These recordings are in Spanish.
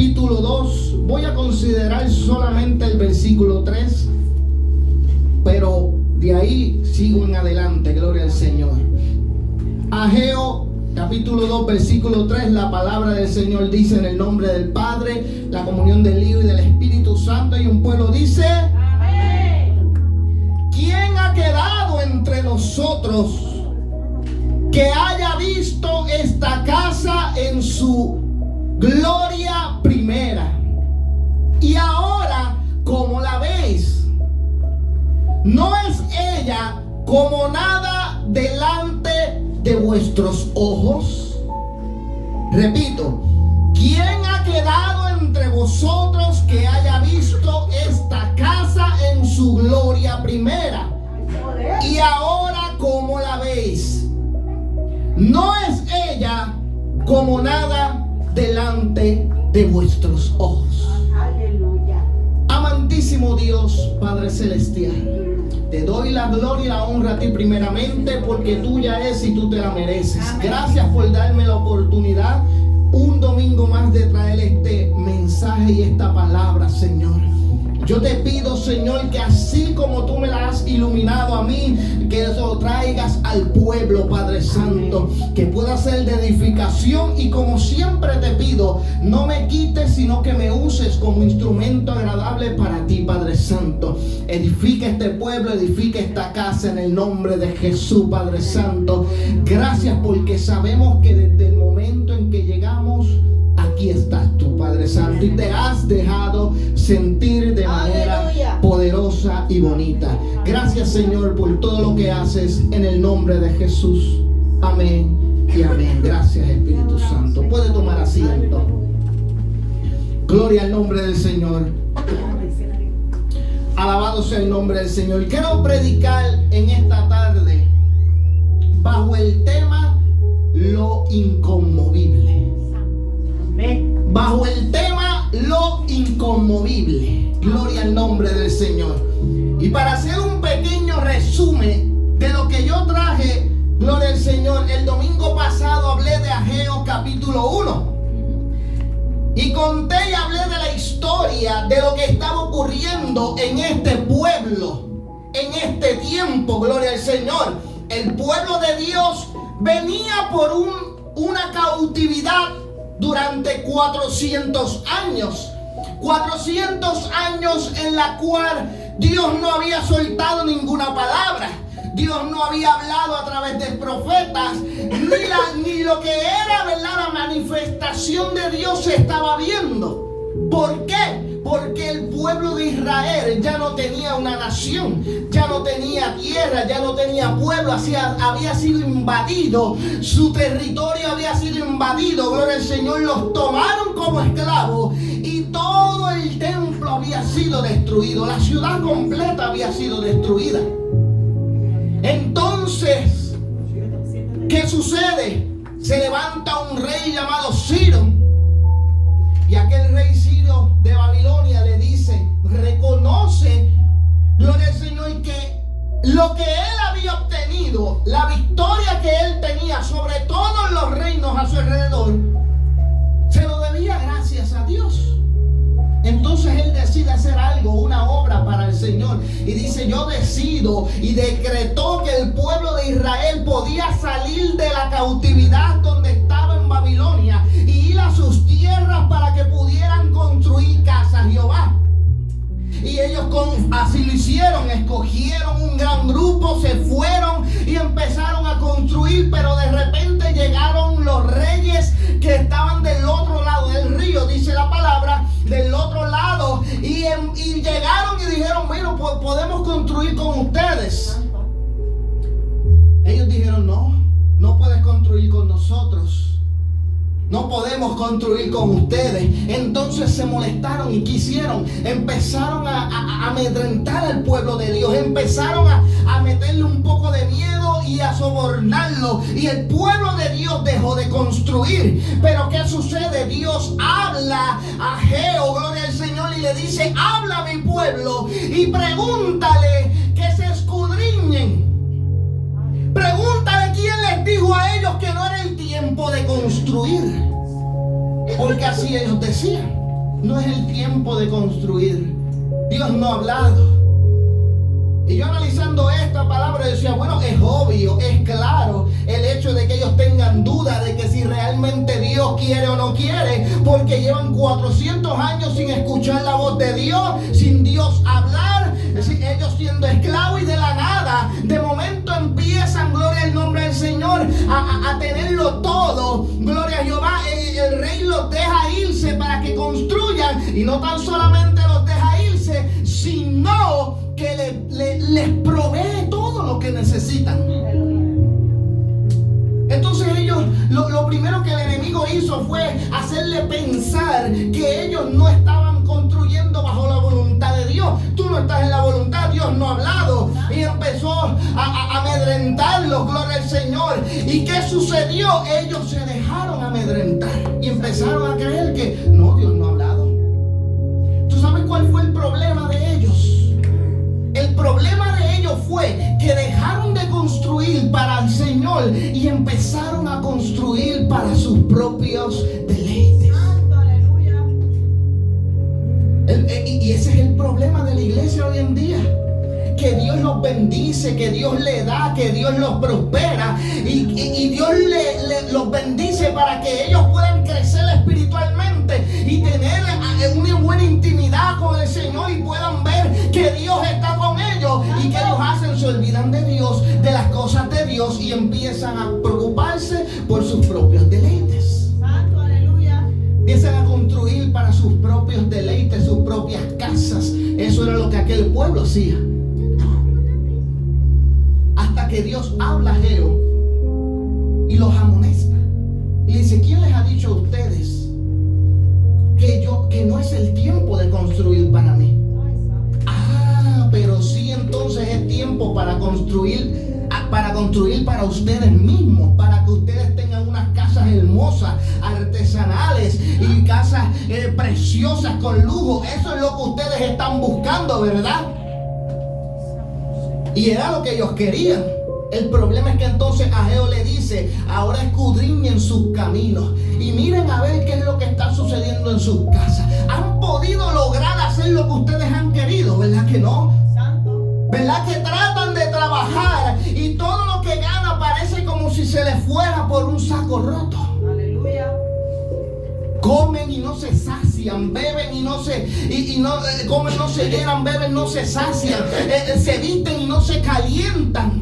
capítulo 2. Voy a considerar solamente el versículo 3, pero de ahí sigo en adelante, gloria al Señor. Ageo capítulo 2, versículo 3, la palabra del Señor dice: en el nombre del Padre, la comunión del Hijo y del Espíritu Santo. Y un pueblo dice: amén. ¿Quién ha quedado entre nosotros que haya visto esta casa en su gloria primera? Y ahora, ¿cómo la veis? ¿No es ella como nada delante de vuestros ojos? Repito: ¿quién ha quedado entre vosotros que haya visto esta casa en su gloria primera? Y ahora, ¿cómo la veis? ¿No es ella como nada delante de vuestros ojos? Aleluya. Amantísimo Dios, Padre Celestial, te doy la gloria y la honra a ti primeramente, porque tuya es y tú te la mereces. Amén. Gracias por darme la oportunidad un domingo más de traer este mensaje y esta palabra, Señor. Yo te pido, Señor, que así como tú me la has iluminado a mí, que eso traigas al pueblo, Padre Santo, que pueda ser de edificación. Y como siempre te pido, no me quites, sino que me uses como instrumento agradable para ti, Padre Santo. Edifica este pueblo, edifica esta casa en el nombre de Jesús, Padre Santo. Gracias, porque sabemos que desde el momento en que llegamos, aquí estás tú, Padre Santo, y te has dejado sentir de manera Aleluya. poderosa y bonita. Gracias, Señor, por todo lo que haces en el nombre de Jesús. Amén y amén. Gracias, Espíritu Santo. Puede tomar asiento. Gloria al nombre del Señor. Alabado sea el nombre del Señor. Quiero predicar en esta tarde bajo el tema lo inconmovible. Bajo el tema lo inconmovible. Gloria al nombre del Señor. Y para hacer un pequeño resumen de lo que yo traje, gloria al Señor, el domingo pasado hablé de Ageo capítulo 1. Y conté y hablé de la historia de lo que estaba ocurriendo en este pueblo, en este tiempo, gloria al Señor. El pueblo de Dios venía por una cautividad durante 400 años. 400 años en la cual Dios no había soltado ninguna palabra. Dios no había hablado a través de profetas, ni lo que era, ¿verdad?, la manifestación de Dios se estaba viendo. ¿Por qué? Porque el pueblo de Israel ya no tenía una nación, ya no tenía tierra, ya no tenía pueblo, había sido invadido, su territorio había sido invadido, gloria al Señor, los tomaron como esclavos y todo el templo había sido destruido, la ciudad completa había sido destruida. Entonces, ¿qué sucede? Se levanta un rey llamado Ciro, y aquel rey Ciro de Babilonia le dice, reconoce, gloria al Señor, que lo que él había obtenido, la victoria que él tenía sobre todos los reinos a su alrededor, se lo debía gracias a Dios. Entonces él decide hacer algo, una obra para el Señor, y dice: yo decido, y decretó que el pueblo de Israel podía salir de la cautividad donde estaba en Babilonia y ir a sus tierras para que pudieran construir casa a Jehová. Y ellos así lo hicieron, escogieron un gran grupo, se fueron y empezaron a construir, pero de repente llegaron los reyes que estaban del otro lado del río, dice la palabra, del otro lado, y llegaron y dijeron: bueno, pues podemos construir con ustedes. Ellos dijeron: no puedes construir con nosotros. No podemos construir con ustedes. Entonces se molestaron y quisieron. Empezaron a amedrentar al pueblo de Dios. Empezaron a meterle un poco de miedo y a sobornarlo. Y el pueblo de Dios dejó de construir. Pero ¿qué sucede? Dios habla a Ageo, gloria al Señor, y le dice: habla a mi pueblo y pregúntale que se escudriñen. Pregúntale quién les dijo a ellos que no era el tiempo de construir. Porque así ellos decían. no es el tiempo de construir. Dios no ha hablado. Y yo analizando esta palabra decía, bueno, es obvio, es claro el hecho de que ellos tengan duda de que si realmente Dios quiere o no quiere, porque llevan 400 años sin escuchar la voz de Dios, sin Dios hablar, ellos siendo esclavos, y de la nada, de momento empiezan, gloria al nombre del Señor, a tenerlo todo. Gloria a Jehová. El rey los deja irse para que construyan, y no tan solamente los deja irse, sino que les provee todo lo que necesitan. Entonces ellos, lo primero que el enemigo hizo fue hacerle pensar que ellos no estaban construyendo bajo la voluntad de Dios. Tú no estás en la voluntad, Dios no ha hablado. Y empezó a amedrentarlos, gloria al Señor. ¿Y qué sucedió? Ellos se dejaron amedrentar y empezaron a creer que no, Dios no ha hablado. ¿Tú sabes cuál fue el problema de ellos? El problema de ellos fue que dejaron de construir para el Señor y empezaron a construir para sus propios deleites. Aleluya. Y ese es el problema de la iglesia hoy en día. Que Dios los bendice, que Dios le da, que Dios los prospera, y Dios los bendice para que ellos puedan crecer espiritualmente y tener una buena intimidad con el Señor, y puedan ver que Dios está con ellos. Y que ellos hacen, se olvidan de Dios, de las cosas de Dios, y empiezan a preocuparse por sus propios deleites. Santo, aleluya. Empiezan a construir para sus propios deleites, sus propias casas. Eso era lo que aquel pueblo hacía. Hasta que Dios habla a Ageo y los amonesta. Y dice, ¿quién les ha dicho a ustedes que no es el tiempo de construir para mí? Pero sí, entonces es tiempo para construir para ustedes mismos, para que ustedes tengan unas casas hermosas, artesanales, y casas preciosas con lujo. Eso es lo que ustedes están buscando, ¿verdad? Y era lo que ellos querían. El problema es que entonces Ageo le dice, ahora escudriñen sus caminos y miren a ver qué es lo que está sucediendo en sus casas. ¿Han podido lograr hacer lo que ustedes han querido? ¿Verdad que no? ¿Verdad que tratan de trabajar y todo lo que gana parece como si se les fuera por un saco roto? Aleluya. Comen y no se sacian, beben y no se comen, no se llenan, beben, no se sacian, se visten y no se calientan.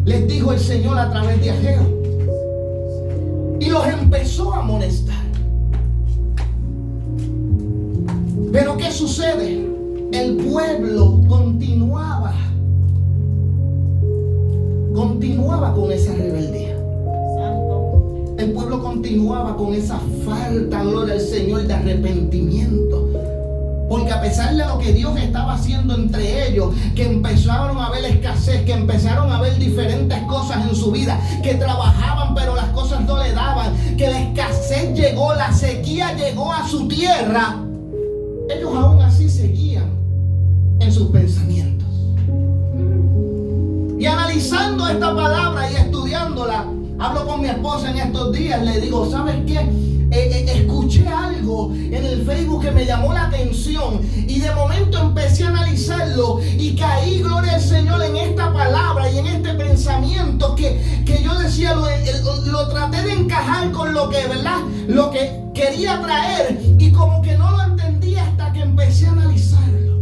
Les dijo el Señor a través de Ageo, y los empezó a amonestar. Pero ¿qué sucede? El pueblo continuaba con esa rebeldía. El pueblo continuaba con esa falta, gloria al Señor, de arrepentimiento. Porque a pesar de lo que Dios estaba haciendo entre ellos, que empezaron a ver escasez, que empezaron a ver diferentes cosas en su vida, que trabajaban pero las cosas no le daban, que la escasez llegó, la sequía llegó a su tierra, ellos aún así seguían en sus pensamientos. Y analizando esta palabra y estudiándola, hablo con mi esposa en estos días, le digo, ¿sabes qué? Escuché algo en el Facebook que me llamó la atención, y de momento empecé a analizarlo y caí, gloria al Señor, en esta palabra y en este pensamiento que yo decía, lo traté de encajar con lo que, ¿verdad?, lo que quería traer, y como que no lo entendí hasta que empecé a analizarlo.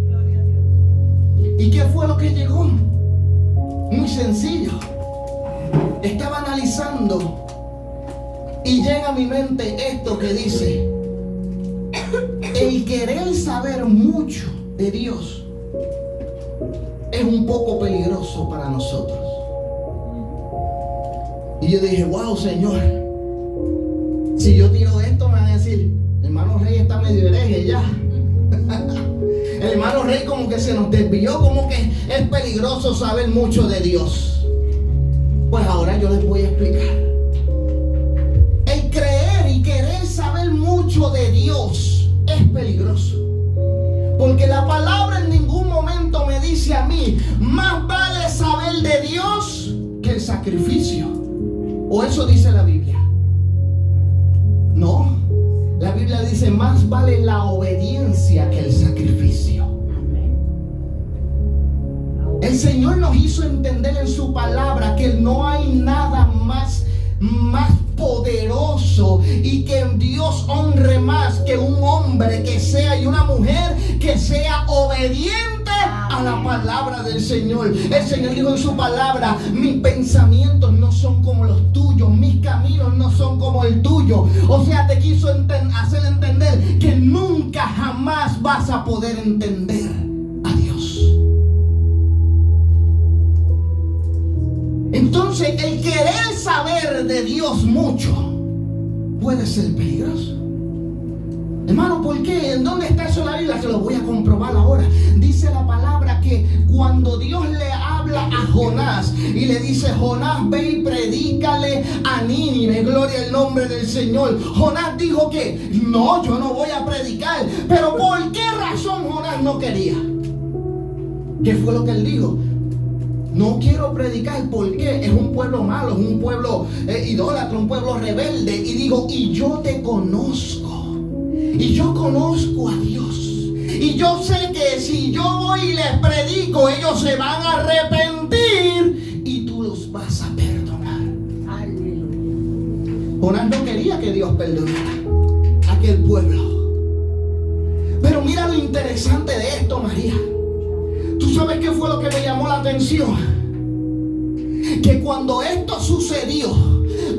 ¿Y qué fue lo que llegó? Muy sencillo. Estaba analizando y llega a mi mente esto que dice: el querer saber mucho de Dios es un poco peligroso para nosotros. Y yo dije, wow, Señor, si yo tiro esto me van a decir, hermano Rey está medio hereje ya. El hermano Rey como que se nos desvió, como que es peligroso saber mucho de Dios. Pues ahora yo les voy a explicar. El creer y querer saber mucho de Dios es peligroso, porque la palabra en ningún momento me dice a mí, más vale saber de Dios que el sacrificio. O eso dice la Biblia. No, la Biblia dice dice, más vale la obediencia que el sacrificio. El Señor nos hizo entender en su palabra que no hay nada más poderoso y que Dios honre más que un hombre que sea y una mujer que sea obediente a la palabra del Señor. El Señor dijo en su palabra, mis pensamientos no son como los tuyos, mis caminos no son como el tuyo. O sea, te quiso hacer entender que nunca jamás vas a poder entender a Dios. Entonces, el querer saber de Dios mucho puede ser peligroso. Hermano, ¿por qué? ¿En dónde está eso en la Biblia? Se lo voy a comprobar ahora. Dice la palabra que cuando Dios le habla a Jonás y le dice, Jonás, ve y predícale a Nínive, gloria al nombre del Señor. Jonás dijo que no, yo no voy a predicar. Pero ¿por qué razón Jonás no quería? ¿Qué fue lo que él dijo? No quiero predicar porque es un pueblo malo, es un pueblo idólatra, un pueblo rebelde. Y digo, y yo te conozco. Y yo conozco a Dios. Y yo sé que si yo voy y les predico, ellos se van a arrepentir y tú los vas a perdonar. Aleluya. Jonás no quería que Dios perdonara a aquel pueblo. Pero mira lo interesante de esto, María. ¿Tú sabes qué fue lo que me llamó la atención? Que cuando esto sucedió,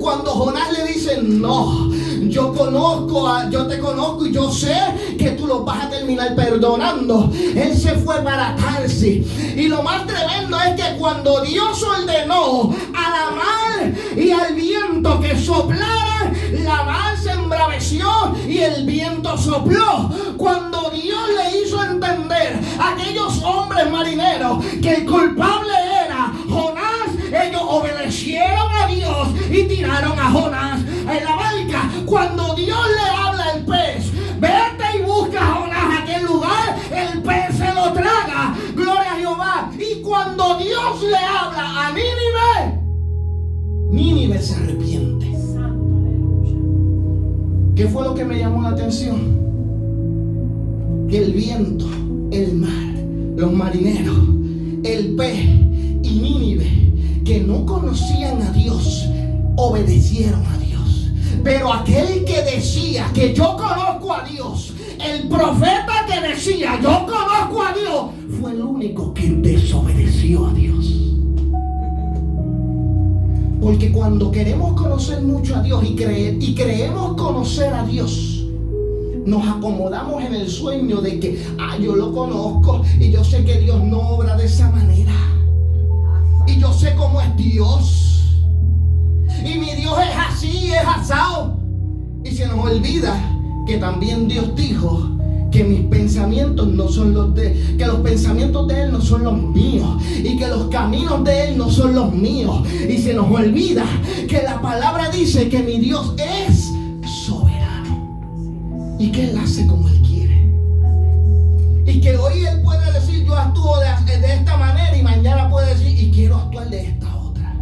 cuando Jonás le dice, no, yo te conozco y yo sé que tú lo vas a terminar perdonando, él se fue para Tarsis. Y lo más tremendo es que cuando Dios ordenó a la mar y al viento que soplara, la mar se embraveció y el viento sopló. Cuando Dios le hizo entender a aquellos hombres marineros que el culpable era Jonás, ellos obedecieron a Dios y tiraron a Jonás en la barca. Cuando Dios le habla al pez, vete y busca a Jonás a aquel lugar, el pez se lo traga. Gloria a Jehová. Y cuando Dios le habla a Nínive se arrepiente. ¿Qué fue lo que me llamó la atención? Que el viento, el mar, los marineros, el pez y Nínive, que no conocían a Dios, obedecieron a Dios. Pero aquel que decía que yo conozco a Dios, el profeta que decía yo conozco a Dios, fue el único que desobedeció a Dios. Porque cuando queremos conocer mucho a Dios y creemos conocer a Dios, nos acomodamos en el sueño de que yo lo conozco y yo sé que Dios no obra de esa manera. Y yo sé cómo es Dios. Y mi Dios es así, es asado. Y se nos olvida que también Dios dijo que mis pensamientos no son los de, que los pensamientos de Él no son los míos, y que los caminos de Él no son los míos. Y se nos olvida que la palabra dice que mi Dios es soberano y que Él hace como Él quiere. Y que hoy Él puede decir yo actúo de esta manera y mañana puede decir y quiero actuar de esta otra.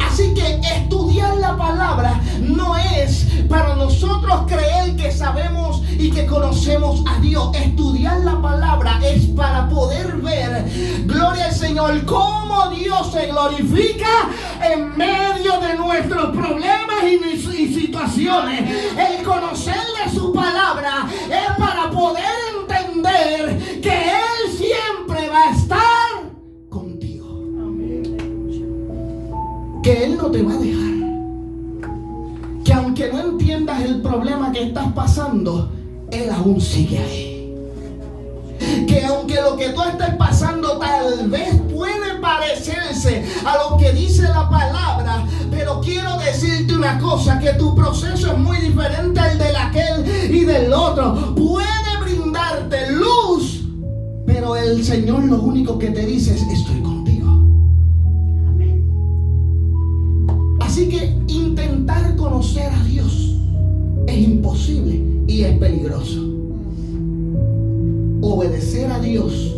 Así que estudiar la palabra no es para nosotros creer que sabemos y que conocemos a Dios. Estudiar la palabra es para poder ver, gloria al Señor, cómo Dios se glorifica en medio de nuestros problemas y situaciones. El conocerle su palabra es para poder entender que Él siempre va a estar contigo. Que Él no te va a dejar. Que aunque no entiendas el problema que estás pasando, Él aún sigue ahí. Que aunque lo que tú estés pasando tal vez puede parecerse a lo que dice la palabra, pero quiero decirte una cosa, que tu proceso es muy diferente al de aquel y del otro. Puede brindarte luz, pero el Señor lo único que te dice es estoy contigo. Amén. Así que intentar conocer a Dios es imposible y es peligroso. Obedecer a Dios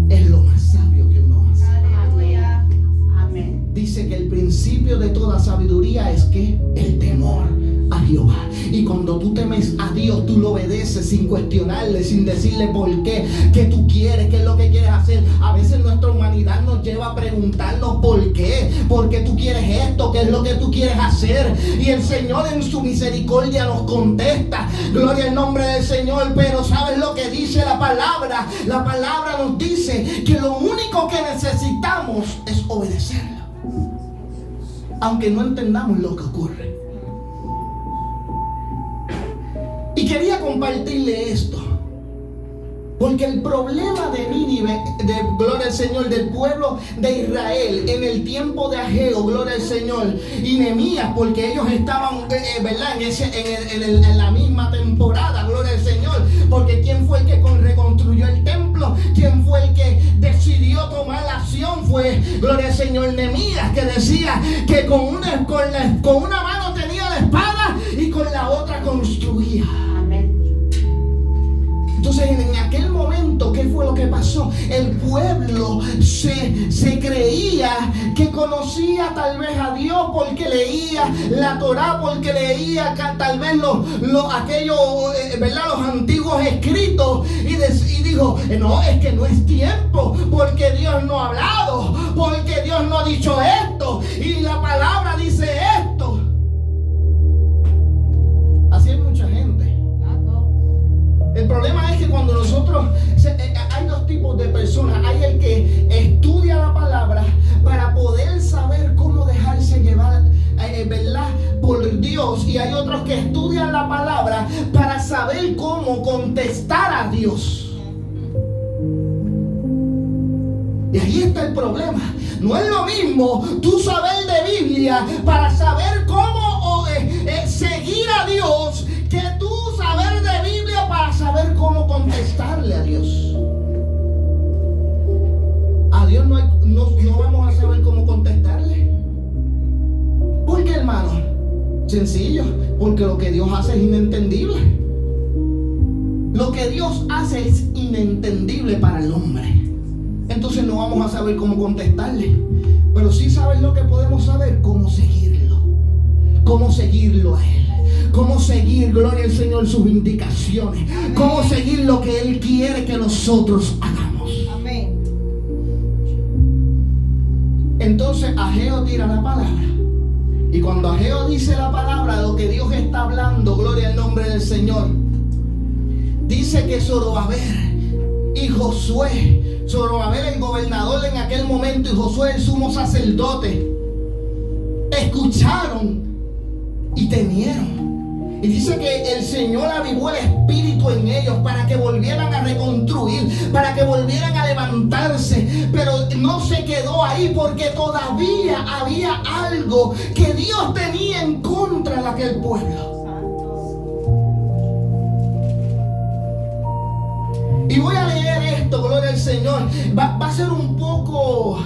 es lo más sabio que uno hace. Aleluya. Amén. Dice que el principio de toda sabiduría es que el temor a Jehová. obedece sin cuestionarle, sin decirle por qué, qué tú quieres, qué es lo que quieres hacer. A veces nuestra humanidad nos lleva a preguntarnos por qué tú quieres esto, qué es lo que tú quieres hacer. Y el Señor en su misericordia nos contesta. Gloria al nombre del Señor. Pero ¿sabes lo que dice la palabra? La palabra nos dice que lo único que necesitamos es obedecerla, aunque no entendamos lo que ocurre. Y quería compartirle esto, porque el problema de Nínive, gloria al Señor, del pueblo de Israel en el tiempo de Ageo, gloria al Señor, y Nehemías, porque ellos estaban, ¿verdad? En la misma temporada, gloria al Señor, porque ¿quién fue el que reconstruyó el templo? ¿Quién fue el que decidió tomar la acción? Fue, gloria al Señor, Nehemías, que decía que con una mano tenía la espada y con la otra construía. Entonces en aquel momento, ¿qué fue lo que pasó? El pueblo se creía que conocía tal vez a Dios porque leía la Torá, porque leía tal vez ¿verdad? Los antiguos escritos, y dijo, no, es que no es tiempo, porque Dios no ha hablado, porque Dios no ha dicho esto, y la palabra dice esto. Así hay mucha gente. El problema es que cuando nosotros, hay dos tipos de personas. Hay el que estudia la palabra para poder saber cómo dejarse llevar, ¿verdad?, por Dios. Y hay otros que estudian la palabra para saber cómo contestar a Dios. Y ahí está el problema. No es lo mismo tú saber de Biblia para saber cómo seguir a Dios, que tú saber de Biblia para saber cómo contestarle a Dios. A Dios no vamos a saber cómo contestarle. ¿Por qué, hermano? Sencillo, porque lo que Dios hace es inentendible. Lo que Dios hace es inentendible para el hombre. Entonces no vamos a saber cómo contestarle. Pero sí sabes lo que podemos saber: cómo seguirlo. Cómo seguirlo a Él. Cómo seguir, gloria al Señor, sus indicaciones. Amén. Cómo seguir lo que Él quiere que nosotros hagamos. Amén. Entonces Ageo tira la palabra. Y cuando Ageo dice la palabra, lo que Dios está hablando, gloria al nombre del Señor, dice que Zorobabel y Josué, Zorobabel el gobernador en aquel momento y Josué el sumo sacerdote, escucharon y temieron. Y dice que el Señor avivó el espíritu en ellos para que volvieran a reconstruir, para que volvieran a levantarse. Pero no se quedó ahí, porque todavía había algo que Dios tenía en contra de aquel pueblo. Y voy a leer esto, gloria al Señor. Va a ser un poco,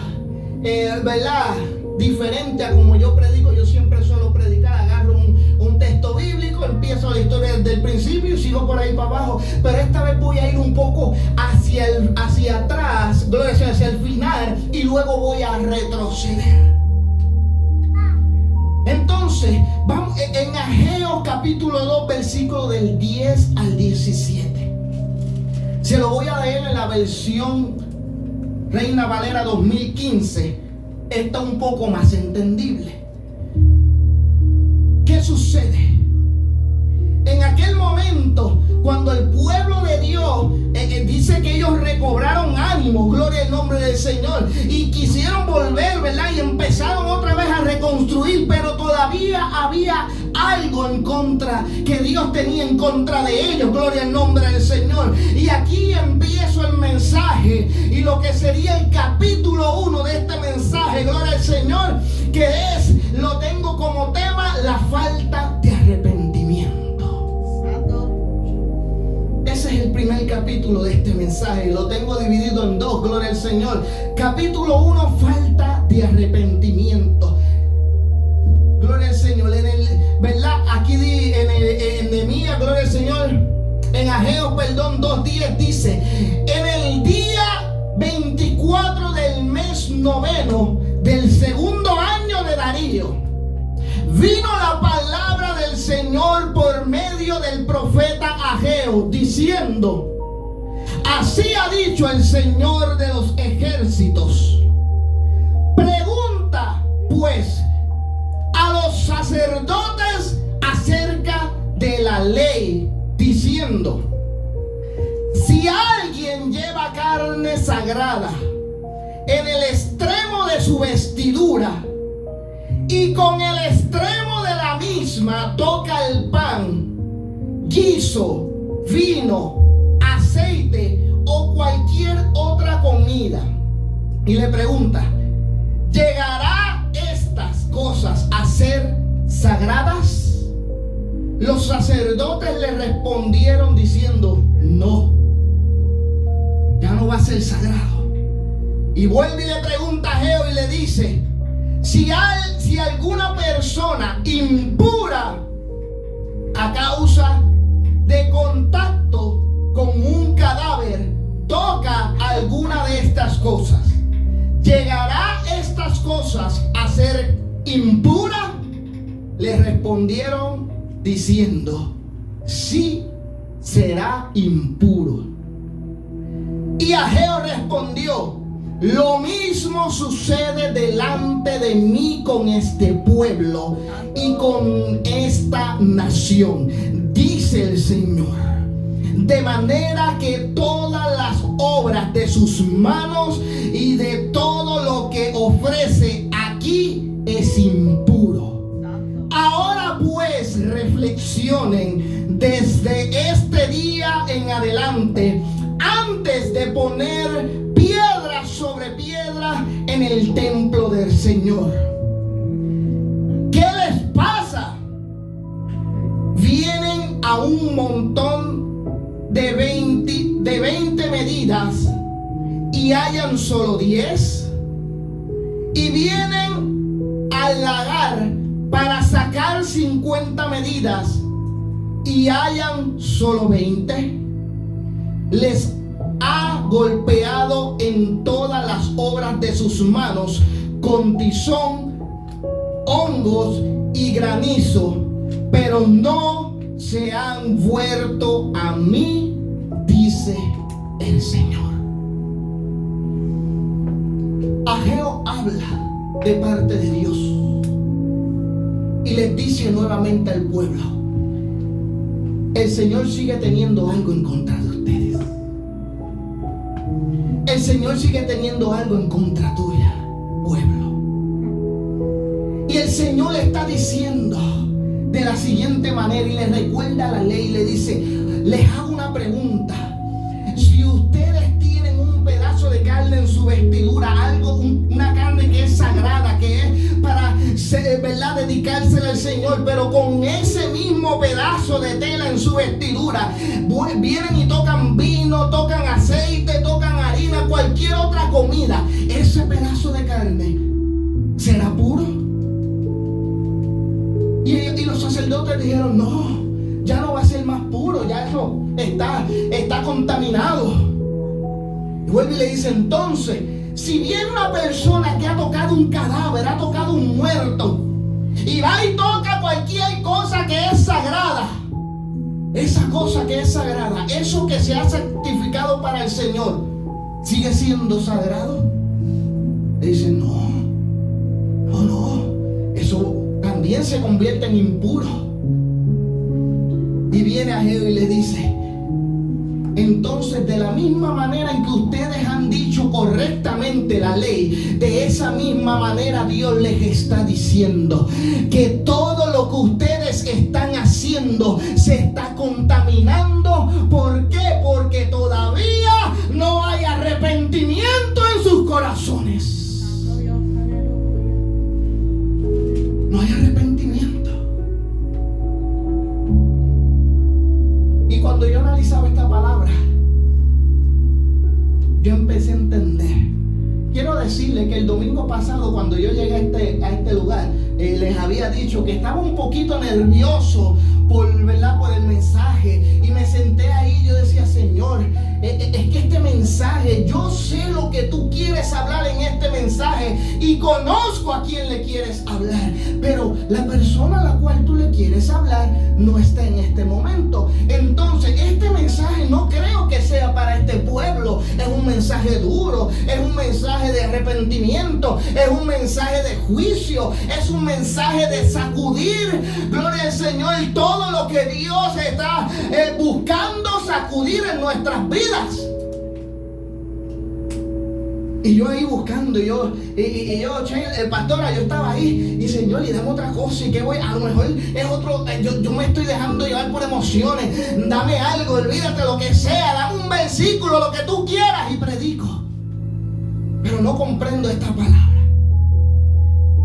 ¿verdad?, diferente a como yo predico. Yo siempre suelo predicar, agarro un texto bíblico, empiezo la historia desde el principio y sigo por ahí para abajo. Pero esta vez voy a ir un poco hacia atrás, gloria, hacia el final, y luego voy a retroceder. Entonces, vamos en Ageo capítulo 2, versículo del 10 al 17. Se lo voy a leer en la versión Reina Valera 2015. Está un poco más entendible. ¿Qué sucede? En aquel momento, cuando el pueblo de Dios dice que ellos recobraron ánimo, gloria al nombre del Señor, y quisieron volver, ¿verdad?, y empezaron otra vez a reconstruir, pero todavía había algo en contra, que Dios tenía en contra de ellos, gloria al nombre del Señor. Y aquí empiezo el mensaje, y lo que sería el capítulo 1 de este mensaje, gloria al Señor, que lo tengo como tema: la falta de arrepentimiento. Ese es el primer capítulo de este mensaje. Lo tengo dividido en dos, gloria al Señor. Capítulo 1, falta de arrepentimiento. Gloria al Señor. ¿Verdad? Aquí en Nehemías, gloria al Señor. En Ageo, 2:10 dice: en el día 24 del mes noveno del segundo año de Darío, vino la palabra del Señor por medio del profeta Ageo Ageo diciendo: así ha dicho el Señor de los ejércitos. Pregunta pues a los sacerdotes acerca de la ley, diciendo: si alguien lleva carne sagrada en el extremo de su vestidura y con el extremo de la misma toca el pan, guiso, vino, aceite o cualquier otra comida, y le pregunta: ¿llegará estas cosas a ser sagradas? Los sacerdotes le respondieron diciendo: no, ya no va a ser sagrado. Y vuelve y le pregunta a Ageo y le dice: si alguna persona impura a causa de contacto con un cadáver toca alguna de estas cosas, ¿llegará estas cosas a ser impura? Le respondieron diciendo: sí, será impuro. Y Ageo respondió: lo mismo sucede delante de mí con este pueblo y con esta nación, dice el Señor. De manera que todas las obras de sus manos y de todo lo que ofrece aquí es impuro. Ahora pues reflexionen desde este día en adelante, antes de poner piedra sobre piedra en el templo del Señor. ¿Qué les pasa? Vienen a un montón de 20 medidas y hallan solo 10, y vienen al lagar para sacar 50 medidas y hallan solo 20. Les ha golpeado en todas las obras de sus manos con tizón, hongos y granizo, pero no se han vuelto a mí, dice el Señor. Ageo habla de parte de Dios y les dice nuevamente al pueblo: el Señor sigue teniendo algo en contra de ustedes. El Señor sigue teniendo algo en contra tuya, pueblo. Y el Señor le está diciendo de la siguiente manera, y le recuerda la ley, y le dice: les hago una pregunta. Si ustedes tienen un pedazo de carne en su vestidura, algo, una carne que es sagrada, que es para, ¿verdad?, dedicársela al Señor, pero con ese mismo pedazo de tela en su vestidura, vienen y tocan vino, tocan aceite, tocan harina, cualquier otra comida, ese pedazo de carne ¿será puro? Y los sacerdotes dijeron: no, ya no va a ser más puro, ya eso está contaminado. Y vuelve y le dice: entonces, si viene una persona que ha tocado un cadáver, ha tocado un muerto, y va y toca cualquier cosa que es sagrada, esa cosa que es sagrada, eso que se ha santificado para el Señor, ¿sigue siendo sagrado? Le dicen: no, eso también se convierte en impuro. Y viene Ageo y le dice: entonces, de la misma manera en que ustedes han dicho correctamente la ley, de esa misma manera Dios les está diciendo que todo lo que ustedes están haciendo se está contaminando. ¿Por qué? Porque todavía no hay arrepentimiento en sus corazones. No hay arrepentimiento. Y cuando yo analizaba esta palabra, yo empecé a entender. Quiero decirle que el domingo pasado, cuando yo llegué a este lugar, les había dicho que estaba un poquito nervioso por el mensaje, y me senté ahí y yo decía: Señor, es que este mensaje, yo sé lo que tú quieres hablar en este mensaje. mensaje y conozco a quién le quieres hablar, pero la persona a la cual tú le quieres hablar no está en este momento. Entonces este mensaje no creo que sea para este pueblo. Es un mensaje duro, es un mensaje de arrepentimiento, es un mensaje de juicio, es un mensaje de sacudir, gloria al Señor, todo lo que Dios está buscando sacudir en nuestras vidas. Y yo ahí buscando, pastora, yo estaba ahí, y Señor, y dame otra cosa, y que voy, a lo mejor es otro, yo me estoy dejando llevar por emociones, dame algo, olvídate lo que sea, dame un versículo, lo que tú quieras, y predico. Pero no comprendo esta palabra.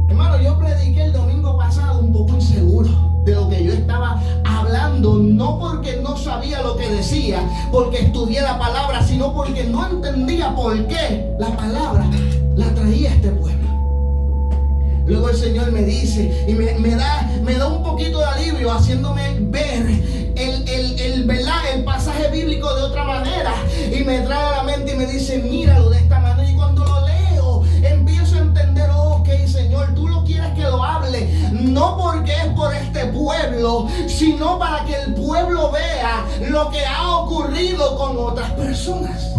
Hermano, yo prediqué el domingo pasado un poco inseguro de lo que yo estaba hablando, no porque no sabía lo que decía, porque estudié la palabra, sino porque no entendía por qué la palabra la traía a este pueblo. Luego el Señor me dice y me da un poquito de alivio, haciéndome ver el pasaje bíblico de otra manera, y me trae a la mente y me dice, míralo de esta manera. Y cuando lo leo, empiezo a entender, ok, Señor, tú lo quieres que lo hable, no porque es por este pueblo, sino para que el pueblo vea lo que ha ocurrido con otras personas,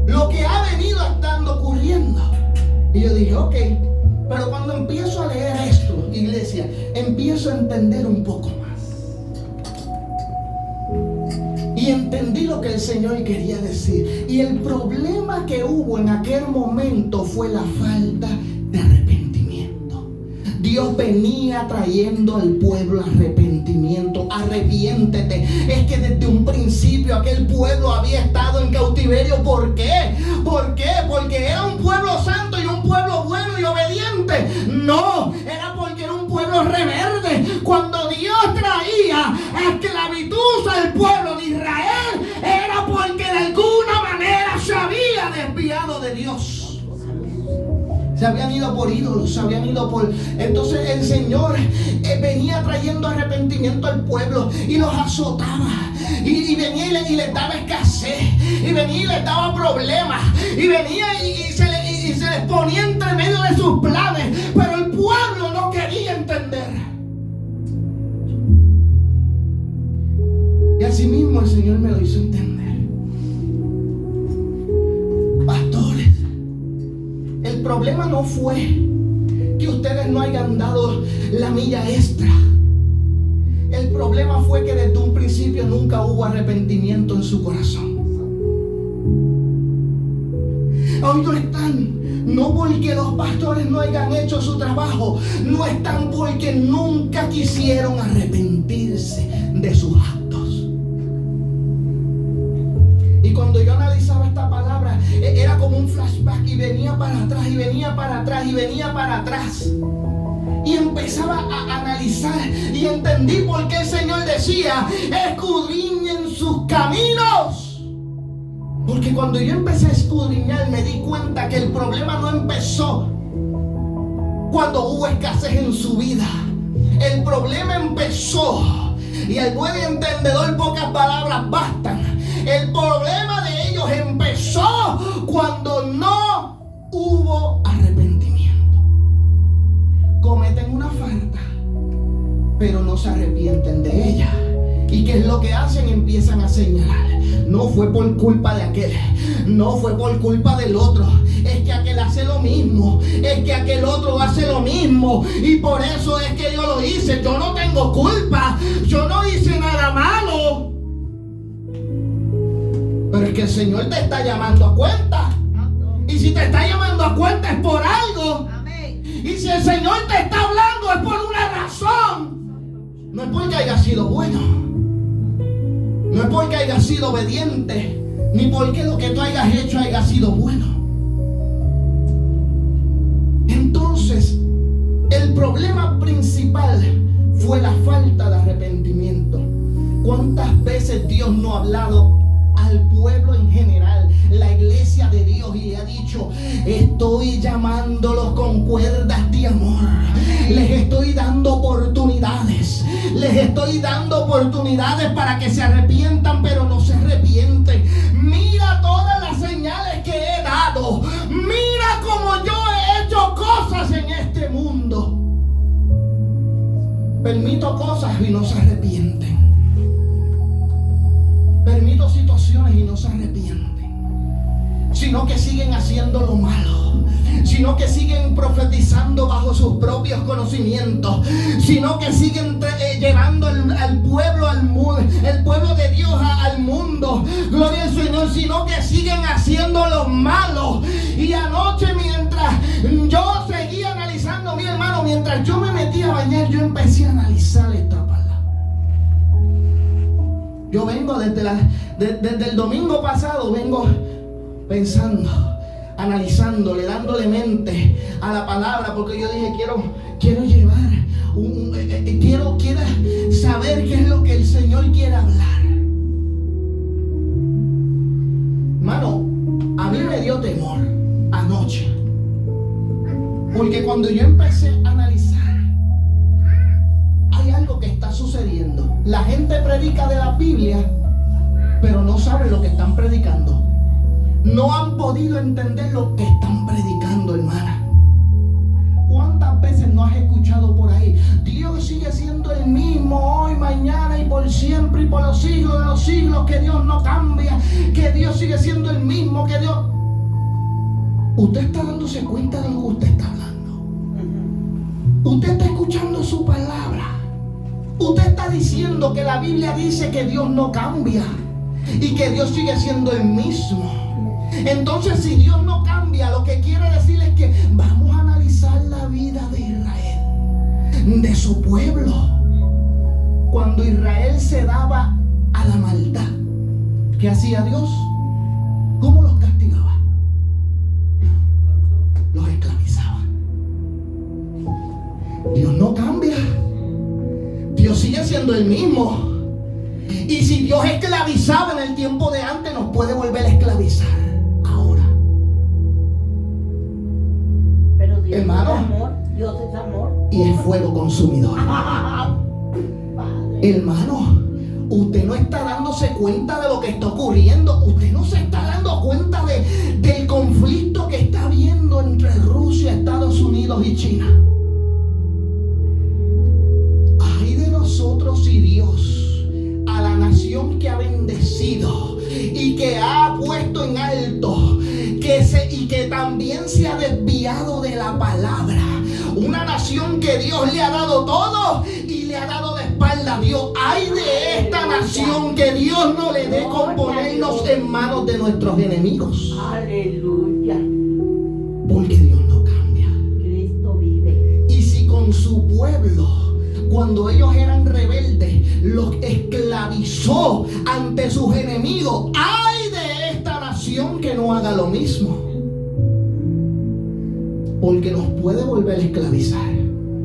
lo que ha venido estando ocurriendo. Y yo dije, ok, pero cuando empiezo a leer esto, iglesia, empiezo a entender un poco más. Y entendí lo que el Señor quería decir. Y el problema que hubo en aquel momento fue la falta de arrepentimiento. Dios venía trayendo al pueblo arrepentimiento. Arrepiéntete. Es que desde un principio aquel pueblo había estado en cautiverio. ¿Por qué? ¿Por qué? Porque era un pueblo santo y un pueblo bueno y obediente. No, era porque era un pueblo rebelde. Cuando Dios traía esclavitud al pueblo de Israel, era porque de alguna manera se había desviado de Dios. Se habían ido por ídolos, se habían ido por... Entonces el Señor venía trayendo arrepentimiento al pueblo y los azotaba. Y venía y les daba escasez. Y venía y les daba problemas. Y venía y se les ponía entre medio de sus planes. Pero el pueblo no quería entender. Y así mismo el Señor me lo hizo entender. Pastores, el problema no fue que ustedes no hayan dado la milla extra. El problema fue que desde un principio nunca hubo arrepentimiento en su corazón. Hoy no están, no porque los pastores no hayan hecho su trabajo, no están porque nunca quisieron arrepentirse de sus actos. Y cuando yo analizaba esta palabra, era como un flashback, y venía para atrás, y venía para atrás, y venía para atrás. Y empezaba a analizar, y entendí por qué el Señor decía, escudriñen sus caminos. Porque cuando yo empecé a escudriñar, me di cuenta que el problema no empezó cuando hubo escasez en su vida. El problema empezó, y al buen entendedor pocas palabras bastan. El problema de ellos empezó cuando no hubo arrepentimiento. Cometen una falta, pero no se arrepienten de ella. ¿Y qué es lo que hacen? Empiezan a señalar. No fue por culpa de aquel, no fue por culpa del otro, es que aquel hace lo mismo, es que aquel otro hace lo mismo, y por eso es que yo lo hice. Yo no tengo culpa, yo no hice nada malo. Pero es que el Señor te está llamando a cuenta. Y si te está llamando a cuenta es por algo. Y si el Señor te está hablando es por una razón. No es porque haya sido bueno, no es porque haya sido obediente, ni porque lo que tú hayas hecho haya sido bueno. Entonces, el problema principal fue la falta de arrepentimiento. ¿Cuántas veces Dios no ha hablado al pueblo en general, la iglesia de Dios, y le ha dicho, estoy llamándolos con cuerdas de amor, les estoy dando oportunidades, les estoy dando oportunidades para que se arrepientan, pero no se arrepienten? Mira todas las señales que he dado, Permito cosas y no se arrepienten. Permito situaciones y no se arrepienten, sino que siguen haciendo lo malo, sino que siguen profetizando bajo sus propios conocimientos, sino que siguen llevando al pueblo al mundo, el pueblo de Dios al mundo, gloria al Señor, sino que siguen haciendo lo malo. Y anoche, mientras yo seguía analizando, mi hermano, mientras yo me metí a bañar, yo empecé a analizar esta palabra. Yo vengo desde el domingo pasado, vengo pensando, analizándole, dándole mente a la palabra, porque yo dije, quiero llevar, quiero saber qué es lo que el Señor quiere hablar. Hermano, a mí me dio temor anoche, porque cuando yo empecé a analizar, hay algo que está sucediendo. La gente predica de la Biblia, pero no sabe lo que están predicando. No han podido entender lo que están predicando, hermana. ¿Cuántas veces no has escuchado por ahí? Dios sigue siendo el mismo hoy, mañana y por siempre y por los siglos de los siglos, que Dios no cambia, que Dios sigue siendo el mismo, que Dios... ¿Usted está dándose cuenta de lo que usted está hablando? ¿Usted está escuchando su palabra? Usted está diciendo que la Biblia dice que Dios no cambia y que Dios sigue siendo el mismo. Entonces, si Dios no cambia, lo que quiere decir es que vamos a analizar la vida de Israel, de su pueblo. Cuando Israel se daba a la maldad, ¿qué hacía Dios? ¿Cómo los castigaba? Los esclavizaba. Dios no cambia. Dios sigue siendo el mismo. Y si Dios esclavizaba en el tiempo de antes, nos puede volver a esclavizar ahora. Pero Dios, hermano, es amor. Dios es amor. Y es fuego consumidor. Hermano, usted no está dándose cuenta de lo que está ocurriendo. Usted no se está dando cuenta del conflicto que está habiendo entre Rusia, Estados Unidos y China. Ay de nosotros y Dios, a la nación que ha bendecido y que ha puesto en alto, y que también se ha desviado de la palabra. Una nación que Dios le ha dado todo y le ha dado de espalda a Dios. Ay de esta nación, que Dios no le dé con ponernos en manos de nuestros enemigos. Aleluya. Porque Dios no cambia. Cristo vive. Y si con su pueblo, cuando ellos eran rebeldes, los esclavizó ante sus enemigos, ay de esta nación que no haga lo mismo. Porque nos puede volver a esclavizar.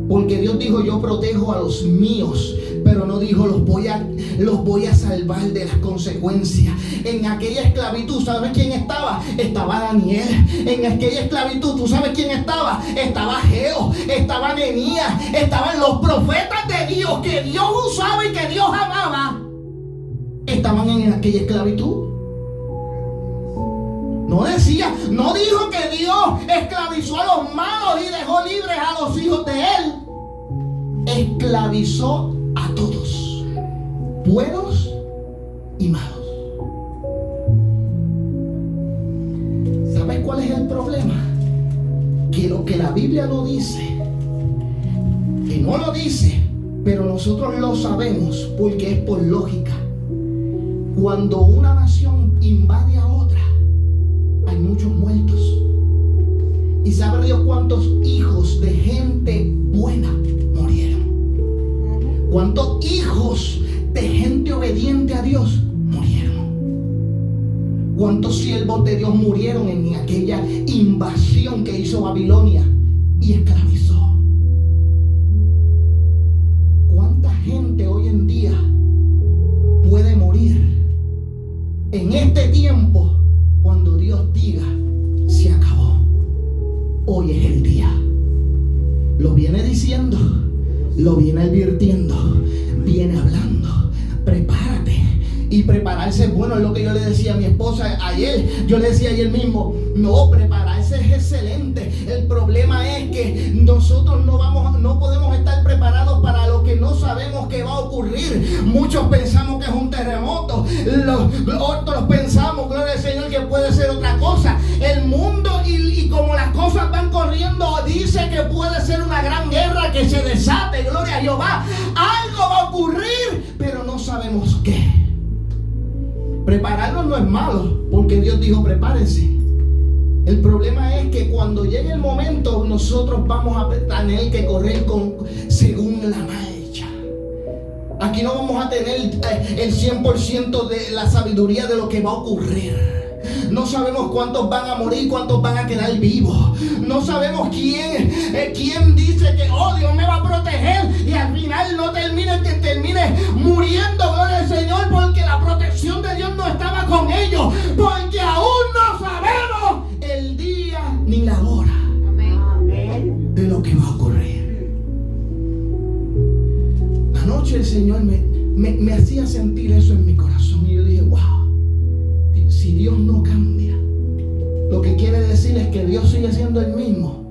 Porque Dios dijo, yo protejo a los míos, pero no dijo, los voy a salvar de las consecuencias. En aquella esclavitud, ¿sabes quién estaba? Estaba Daniel. En aquella esclavitud, ¿tú sabes quién estaba? Estaba Geo, estaba Nehemías, estaban los profetas de Dios que Dios usaba y que Dios amaba. Estaban en aquella esclavitud. No dijo que Dios esclavizó a los malos y dejó libres a los hijos de Él. Esclavizó a todos, buenos y malos. ¿Sabes cuál es el problema? Que lo que la Biblia no dice, que no lo dice, pero nosotros lo sabemos porque es por lógica. Cuando una nación invade a otra, hay muchos muertos. ¿Y sabe Dios cuántos hijos de gente buena murieron? ¿Cuántos hijos de gente obediente a Dios murieron? ¿Cuántos siervos de Dios murieron en aquella invasión que hizo Babilonia y esclavizó? ¿Cuánta gente hoy en día puede morir en este tiempo cuando Dios diga, se acabó? Hoy es el día. Lo viene diciendo, lo viene advirtiendo, viene hablando. Prepárate. Y prepararse, bueno, es lo que yo le decía a mi esposa ayer. Yo le decía ayer mismo, no, prepararse ese es excelente. El problema es que nosotros no podemos estar preparados para lo que no sabemos que va a ocurrir. Muchos pensamos que es un terremoto, otros pensamos, gloria al Señor, que puede ser otra cosa. El mundo y como las cosas van corriendo, dice que puede ser una gran guerra que se desate, gloria a Jehová. Algo va a ocurrir, pero no sabemos qué. Prepararnos no es malo, porque Dios dijo prepárense. El problema es que cuando llegue el momento, nosotros vamos a tener que correr según la marcha. Aquí no vamos a tener el 100% de la sabiduría de lo que va a ocurrir. No sabemos cuántos van a morir, cuántos van a quedar vivos. No sabemos quién dice que Dios me va a proteger y al final no termine muriendo, gloria al Señor, porque la protección de Dios no estaba con ellos, porque aún no sabemos el día ni la hora de lo que va a ocurrir. Anoche el Señor me hacía sentir eso en mi corazón y yo dije, wow. Si Dios no cambia, lo que quiere decir es que Dios sigue siendo el mismo.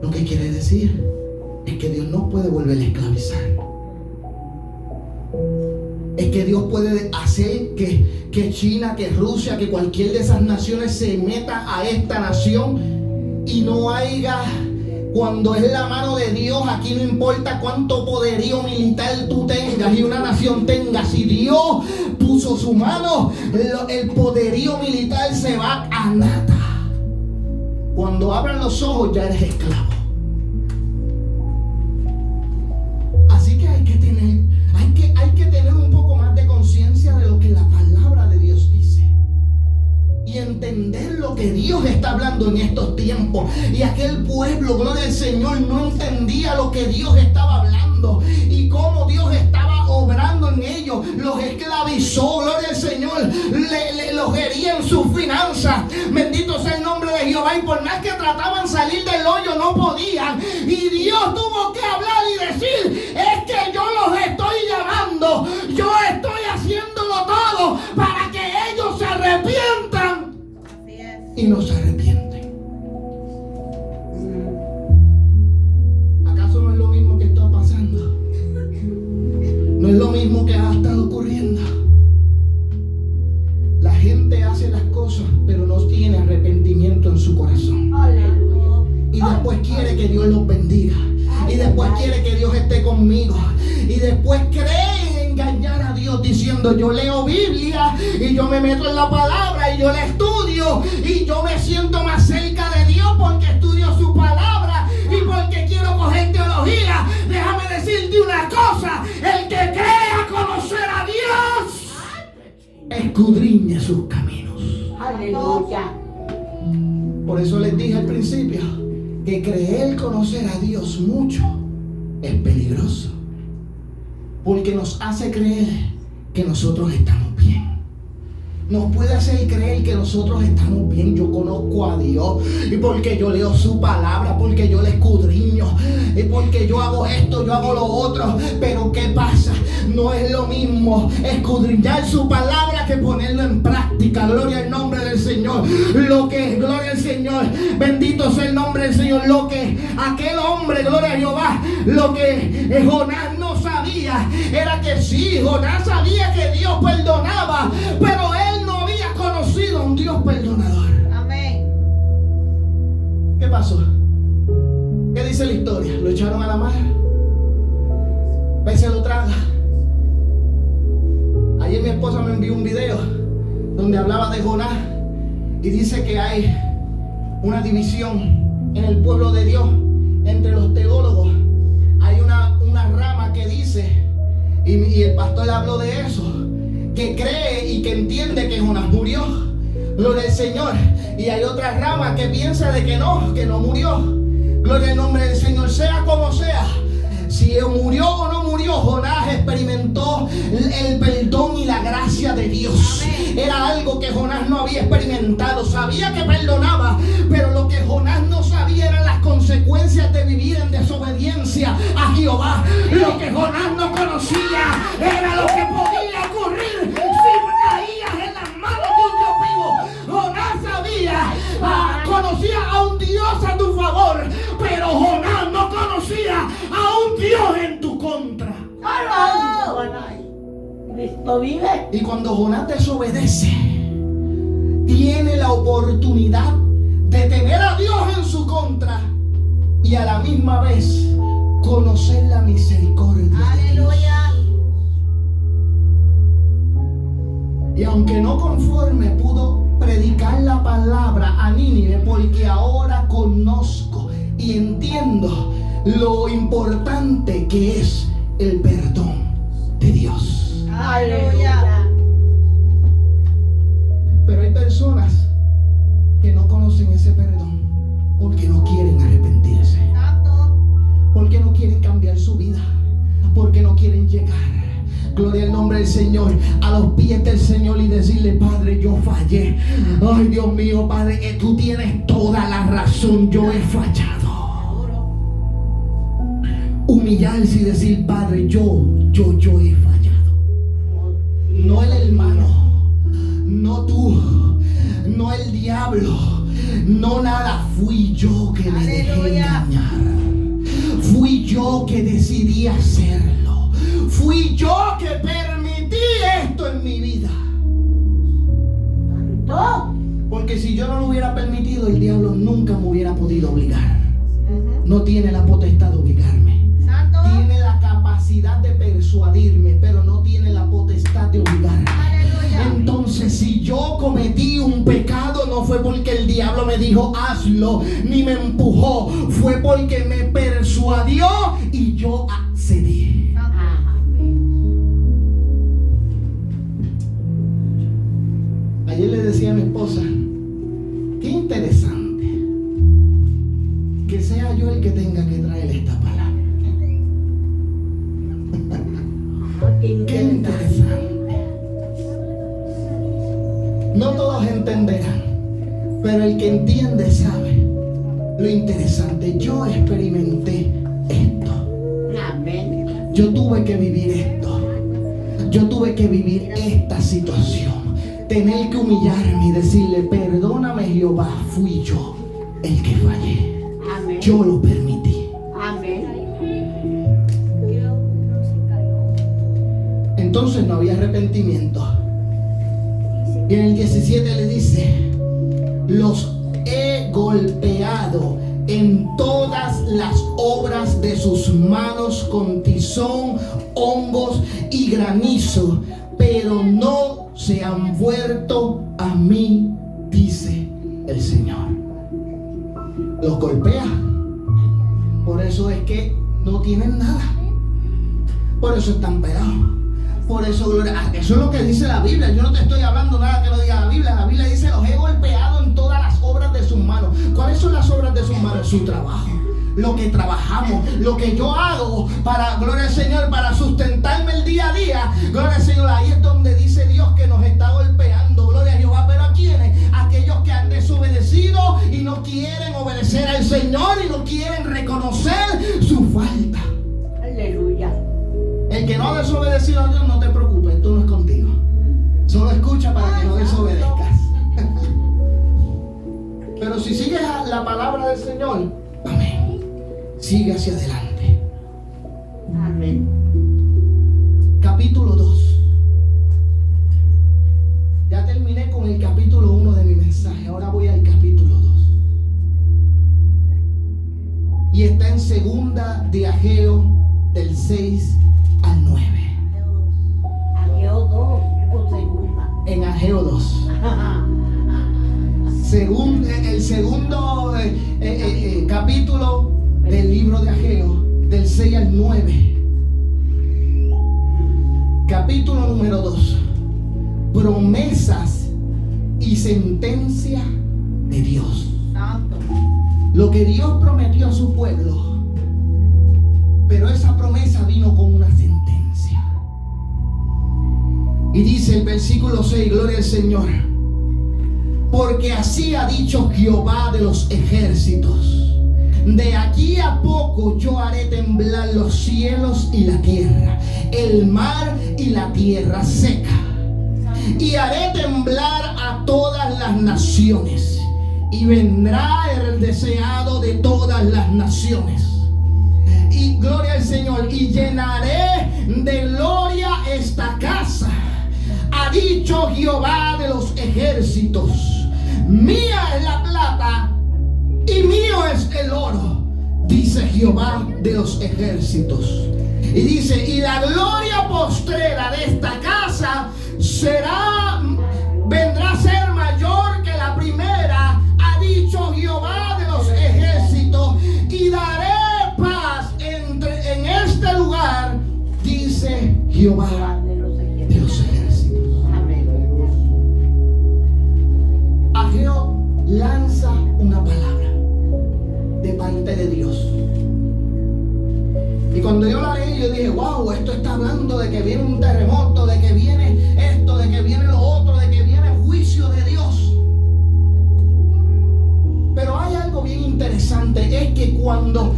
Lo que quiere decir es que Dios no puede volver a esclavizar. Es que Dios puede hacer que China, que Rusia, que cualquier de esas naciones se meta a esta nación y no haya. Cuando es la mano de Dios, aquí no importa cuánto poderío militar tú tengas y una nación tenga. Si Dios puso su mano, el poderío militar se va a nada. Cuando abran los ojos ya eres esclavo. Así que hay que tener un poco más de conciencia de lo que la palabra de Dios dice. Y entender lo que Dios está hablando en estos tiempos. Y aquel pueblo, gloria al Señor, no entendía lo que Dios estaba hablando y cómo Dios estaba obrando en ellos. Los esclavizó, gloria al Señor. Los hería en sus finanzas. Bendito sea el nombre de Jehová. Y por más que trataban de salir del hoyo, no podían. Y Dios tuvo que hablar y decir: es que yo los estoy llamando. Yo estoy haciéndolo todo para que ellos se arrepientan. Y no se arrepienten. ¿Acaso no es lo mismo que está pasando? No es lo mismo que ha estado ocurriendo. La gente hace las cosas, pero no tiene arrepentimiento en su corazón. Aleluya. Y después quiere que Dios los bendiga. Y después quiere que Dios esté conmigo. Y después cree en engañar a Dios diciendo: yo leo Biblia y yo me meto en la palabra y yo la estudio y yo me siento más cerca de Dios porque estudio su palabra y porque quiero coger teología. Déjame decirte una cosa: el que crea conocer a Dios escudriña sus caminos. Aleluya. Por eso les dije al principio que creer conocer a Dios mucho es peligroso, porque nos hace creer que nosotros estamos bien. Nos puede hacer creer que nosotros estamos bien. Yo conozco a Dios y porque yo leo su palabra, porque yo le escudriño y porque yo hago esto, yo hago lo otro. Pero ¿qué pasa? No es lo mismo escudriñar su palabra que ponerlo en práctica. Gloria al nombre del Señor. Gloria al Señor, bendito sea el nombre del Señor. Lo que aquel hombre, gloria a Jehová, lo que Jonás no sabía era que sí, Jonás sabía que Dios perdonaba, pero él no había conocido a un Dios perdonador. Amén. ¿Qué pasó? ¿Qué dice la historia? Lo echaron a la mar. Pez se lo traga. Ayer mi esposa me envió un video donde hablaba de Jonás y dice que hay una división en el pueblo de Dios entre los teólogos. Hay una rama que dice, y el pastor habló de eso, que cree y que entiende que Jonás murió, gloria al Señor. Y hay otra rama que piensa de que no murió. Gloria al nombre del Señor. Sea como sea, si murió o no murió, Jonás experimentó el perdón y la gracia de Dios. Amén. Era algo que Jonás no había experimentado. Sabía que perdonaba, pero lo que Jonás no sabía eran las consecuencias de vivir en desobediencia a Jehová. Amén. Lo que Jonás no conocía era lo que podía ocurrir si caías en las manos de un Dios vivo. Jonás sabía, conocía Cristo vive. Y cuando Jonás desobedece, tiene la oportunidad de tener a Dios en su contra y a la misma vez conocer la misericordia de Dios. Y aunque no conforme, pudo predicar la palabra a Nínive, porque ahora conozco y entiendo lo importante que es el perdón de Dios. Aleluya. Pero hay personas que no conocen ese perdón porque no quieren arrepentirse, porque no quieren cambiar su vida, porque no quieren llegar, gloria al nombre del Señor, a los pies del Señor y decirle: Padre, yo fallé. Ay, Dios mío, Padre, tú tienes toda la razón, yo he fallado. Humillarse y decir: Padre, yo he fallado. No el hermano, no tú, no el diablo, no nada. Fui yo que me dejé engañar. Fui yo que decidí hacerlo. Fui yo que permití esto en mi vida. Porque si yo no lo hubiera permitido, el diablo nunca me hubiera podido obligar. No tiene la potestad de obligarme. Tiene la capacidad de persuadirme, pero no tiene la potestad de obligarme. Entonces, si yo cometí un pecado, no fue porque el diablo me dijo hazlo, ni me empujó, fue porque me persuadió y yo accedí. Ayer le decía a mi esposa: qué interesante que sea yo el que tenga que traer esta palabra. Qué interesante. No todos entenderán, pero el que entiende sabe lo interesante. Yo experimenté esto. Yo tuve que vivir esto. Yo tuve que vivir esta situación. Tener que humillarme y decirle: perdóname, Jehová, fui yo el que fallé. Yo lo permití. Entonces no había arrepentimiento. Y en el 17 le dice: los he golpeado en todas las obras de sus manos con tizón, hongos y granizo, pero no se han vuelto a mí, dice el Señor. Los golpea. Por eso es que no tienen nada. Por eso están pelados. Por eso, eso es lo que dice la Biblia. Yo no te estoy hablando nada que lo diga la Biblia. La Biblia dice: los he golpeado en todas las obras de sus manos. ¿Cuáles son las obras de sus manos? Su trabajo, lo que trabajamos, lo que yo hago para, gloria al Señor, para sustentarme el día a día. Gloria al Señor, ahí es donde dice Dios que nos está golpeando. Gloria a Jehová. Pero ¿a quiénes? Aquellos que han desobedecido y no quieren obedecer al Señor y no quieren reconocer su falta. Aleluya. El que no ha desobedecido a Dios, no te preocupes, esto no es contigo. Solo escucha para que no desobedezcas. Pero si sigues la palabra del Señor, amén, sigue hacia adelante. Amén. Capítulo 2. Ya terminé con el capítulo 1 de mi mensaje. Ahora voy al capítulo 2. Y está en segunda de Ageo, del 6 al 9. Ageo 2 o segunda. En Ageo 2. El segundo capítulo del libro de Ageo, del 6 al 9. Capítulo número 2. Promesas y sentencia de Dios. Lo que Dios prometió a su pueblo. Pero esa promesa vino con una sentencia. Y dice el versículo 6, gloria al Señor: porque así ha dicho Jehová de los ejércitos: de aquí a poco yo haré temblar los cielos y la tierra, el mar y la tierra seca, y haré temblar a todas las naciones, y vendrá el deseado de todas las naciones. Y gloria al Señor, y llenaré de gloria esta casa, dicho Jehová de los ejércitos, mía es la plata y mío es el oro, dice Jehová de los ejércitos. Y dice, y la gloria postrera de esta casa vendrá a ser mayor que la primera, ha dicho Jehová de los ejércitos, y daré paz en este lugar, dice Jehová de los ejércitos. Ageo lanza una palabra de parte de Dios. Y cuando yo la leí, yo dije, wow, esto está hablando de que viene un terremoto, de que viene esto, de que viene lo otro, de que viene el juicio de Dios. Pero hay algo bien interesante, es que cuando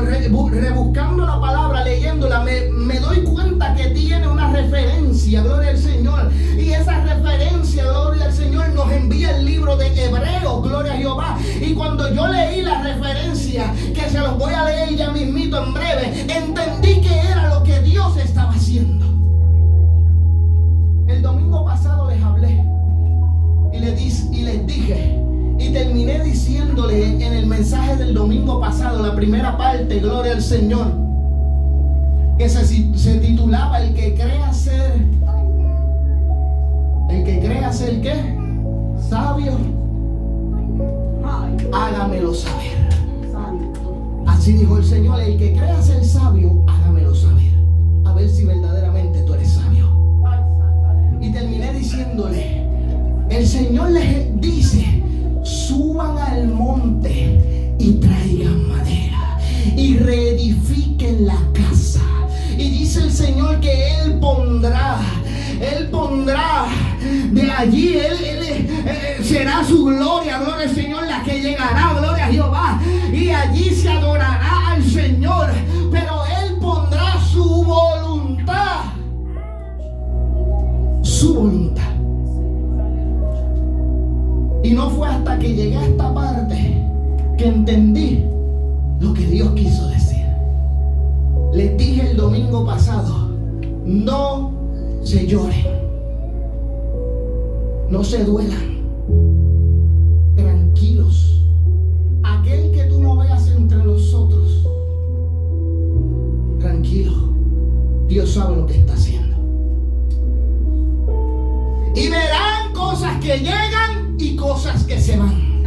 rebuscando la palabra, leyéndola, me doy cuenta que tiene una referencia, gloria al Señor. Y esa referencia, gloria al Señor, nos envía el libro de Hebreos, gloria a Jehová. Y cuando yo leí la referencia, que se los voy a leer ya mismito en breve, entendí que era lo que Dios estaba haciendo. El domingo pasado les hablé y les dije, y terminé diciéndole en el mensaje del domingo pasado, la primera parte, gloria al Señor, que se titulaba El que crea ser ¿qué? Sabio, hágamelo saber. Así dijo el Señor, el que crea ser sabio, hágamelo saber, a ver si verdaderamente tú eres sabio. Y terminé diciéndole, el Señor les dice, suban al monte y traigan madera y reedifiquen la casa. Y dice el Señor que Él pondrá de allí, será su gloria al Señor la que llegará, gloria a Jehová, y allí se adorará al Señor, pero Él pondrá su voluntad. Y no fue hasta que llegué a esta parte que entendí lo que Dios quiso decir. Les dije el domingo pasado, no se lloren, no se duelan, tranquilos. Aquel que tú no veas entre nosotros, tranquilo, Dios sabe lo que está haciendo. Y verán cosas que llegan y cosas que se van.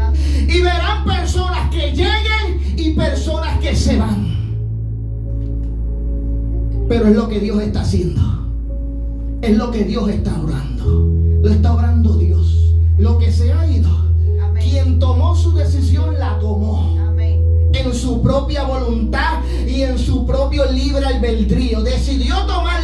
Y verán personas que lleguen y personas que se van. Pero es lo que Dios está haciendo. Es lo que Dios está orando. Lo está orando Dios. Lo que se ha ido, amén, quien tomó su decisión la tomó, amén, en su propia voluntad y en su propio libre albedrío. Decidió tomar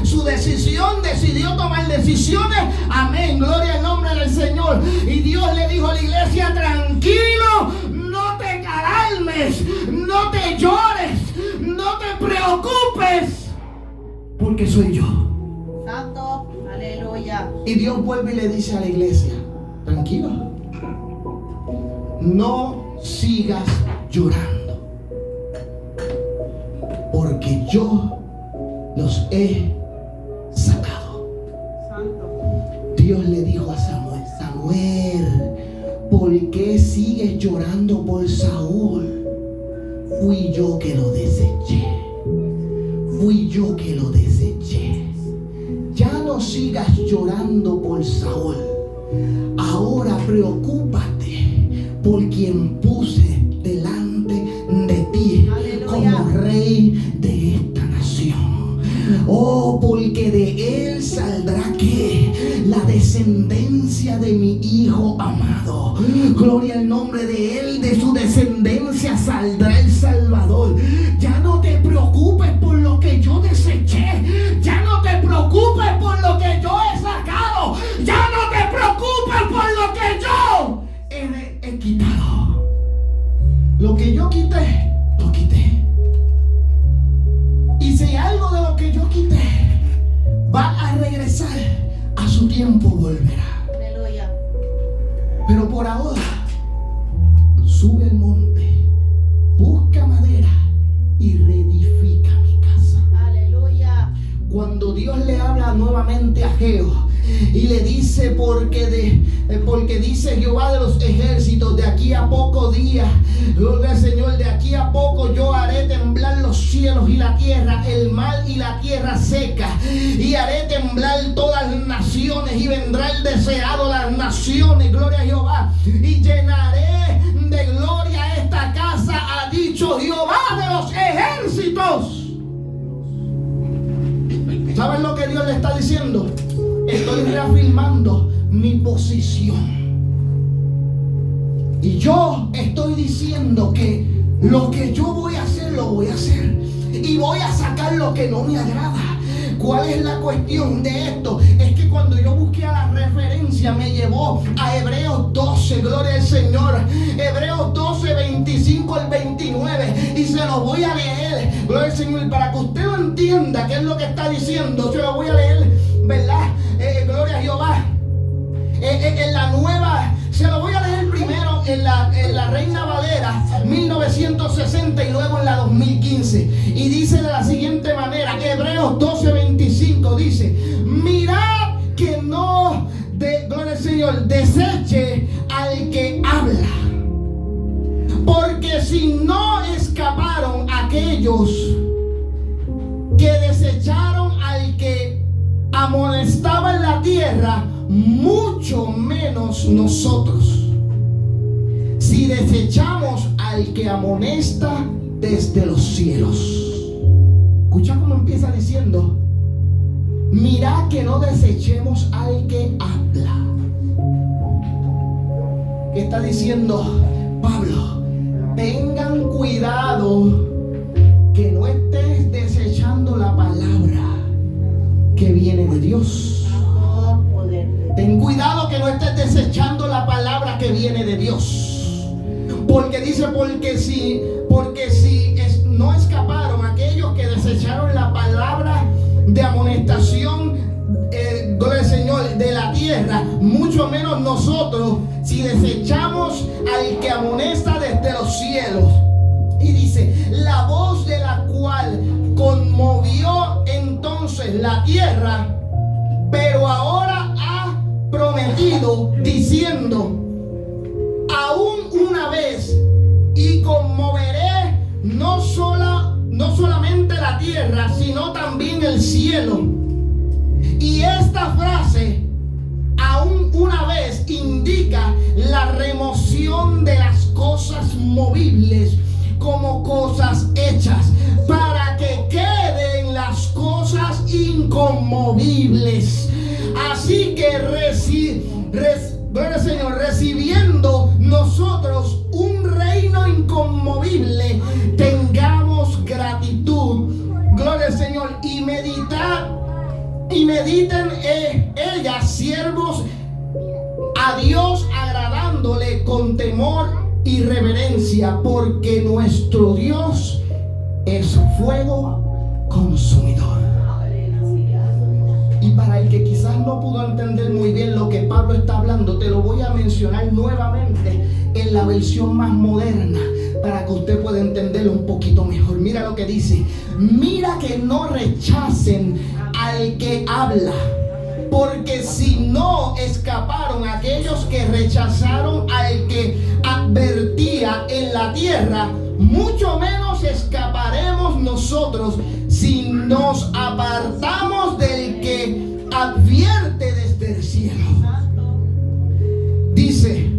su decisión, decidió tomar decisiones. Amén, gloria al nombre del Señor. Y Dios le dijo a la iglesia, tranquilo, no te alarmes, no te llores, no te preocupes, porque soy yo. Santo, aleluya. Y Dios vuelve y le dice a la iglesia, tranquilo, no sigas llorando, porque yo los he sacado. Santo. Dios le dijo a Samuel, Samuel, ¿por qué sigues llorando por Saúl? Fui yo que lo deseché. Fui yo que lo deseché. Ya no sigas llorando por Saúl. Ahora preocúpate por quien puse delante de ti, aleluya, como rey de esta nación. Oh, porque de él saldrá ¿qué? La descendencia de mi hijo amado. Gloria al nombre de él, de su descendencia saldrá el Salvador. Ya no te preocupes por lo que yo deseché. Ya no te preocupes por lo que yo he sacado. Ya no te preocupes por lo que yo he quitado. Lo que yo quité, lo quité. Y si algo de lo que yo quité va a regresar, a su tiempo volverá. Aleluya. Pero por ahora, sube al monte, busca madera y reedifica mi casa. Aleluya. Cuando Dios le habla nuevamente a Ageo y le dice, porque dice Jehová de los ejércitos, de aquí a poco día, gloria al Señor, de aquí a poco yo haré temblar los cielos y la tierra, el mar y la tierra seca, y haré temblar todas las naciones, y vendrá el deseado de las naciones, gloria a Jehová, y llenaré de gloria esta casa, ha dicho Jehová de los ejércitos. ¿Saben lo que Dios le está diciendo? Estoy reafirmando mi posición. Y yo estoy diciendo que lo que yo voy a hacer, lo voy a hacer. Y voy a sacar lo que no me agrada. ¿Cuál es la cuestión de esto? Es que cuando yo busqué a la referencia, me llevó a Hebreos 12, gloria al Señor. Hebreos 12, 25 al 29. Y se lo voy a leer, gloria al Señor. Y para que usted lo entienda qué es lo que está diciendo, se lo voy a leer, ¿verdad? Gloria a Jehová. En la nueva, se lo voy a leer primero en la Reina Valera 1960 y luego en la 2015. Y dice de la siguiente manera, Hebreos 12:25 dice: mirad que no, gloria al Señor, deseche al que habla, porque si no escaparon aquellos que desecharon al que amonestaba en la tierra, mucho menos nosotros, si desechamos al que amonesta desde los cielos. Escucha cómo empieza diciendo: mirad que no desechemos al que habla. ¿Qué está diciendo Pablo? Tengan cuidado que no estés desechando la palabra que viene de Dios. Ten cuidado que no estés desechando la palabra que viene de Dios. Porque dice, porque si no escaparon aquellos que desecharon la palabra de amonestación, gloria al Señor, de la tierra, mucho menos nosotros, si desechamos al que amonesta desde los cielos. Y dice, la voz de la cual conmovió entonces la tierra, pero ahora ha prometido, diciendo, aún una vez, y conmoveré no solamente la tierra, sino también el cielo. Y esta frase, aún una vez, indica la remoción de las cosas movibles como cosas hechas, para que queden las cosas inconmovibles. Así que Señor, recibiendo nosotros un reino inconmovible, tengamos gratitud, gloria al Señor, y mediten ellas, siervos a Dios, agradándole con temor y reverencia, porque nuestro Dios es fuego consumidor. Y para el que quizás no pudo entender muy bien lo que Pablo está hablando, te lo voy a mencionar nuevamente en la versión más moderna, para que usted pueda entenderlo un poquito mejor. Mira lo que dice: mira que no rechacen al que habla, porque si no escaparon aquellos que rechazaron al que advertía en la tierra, mucho menos escaparemos nosotros si nos apartamos del que advierte desde el cielo. Dice: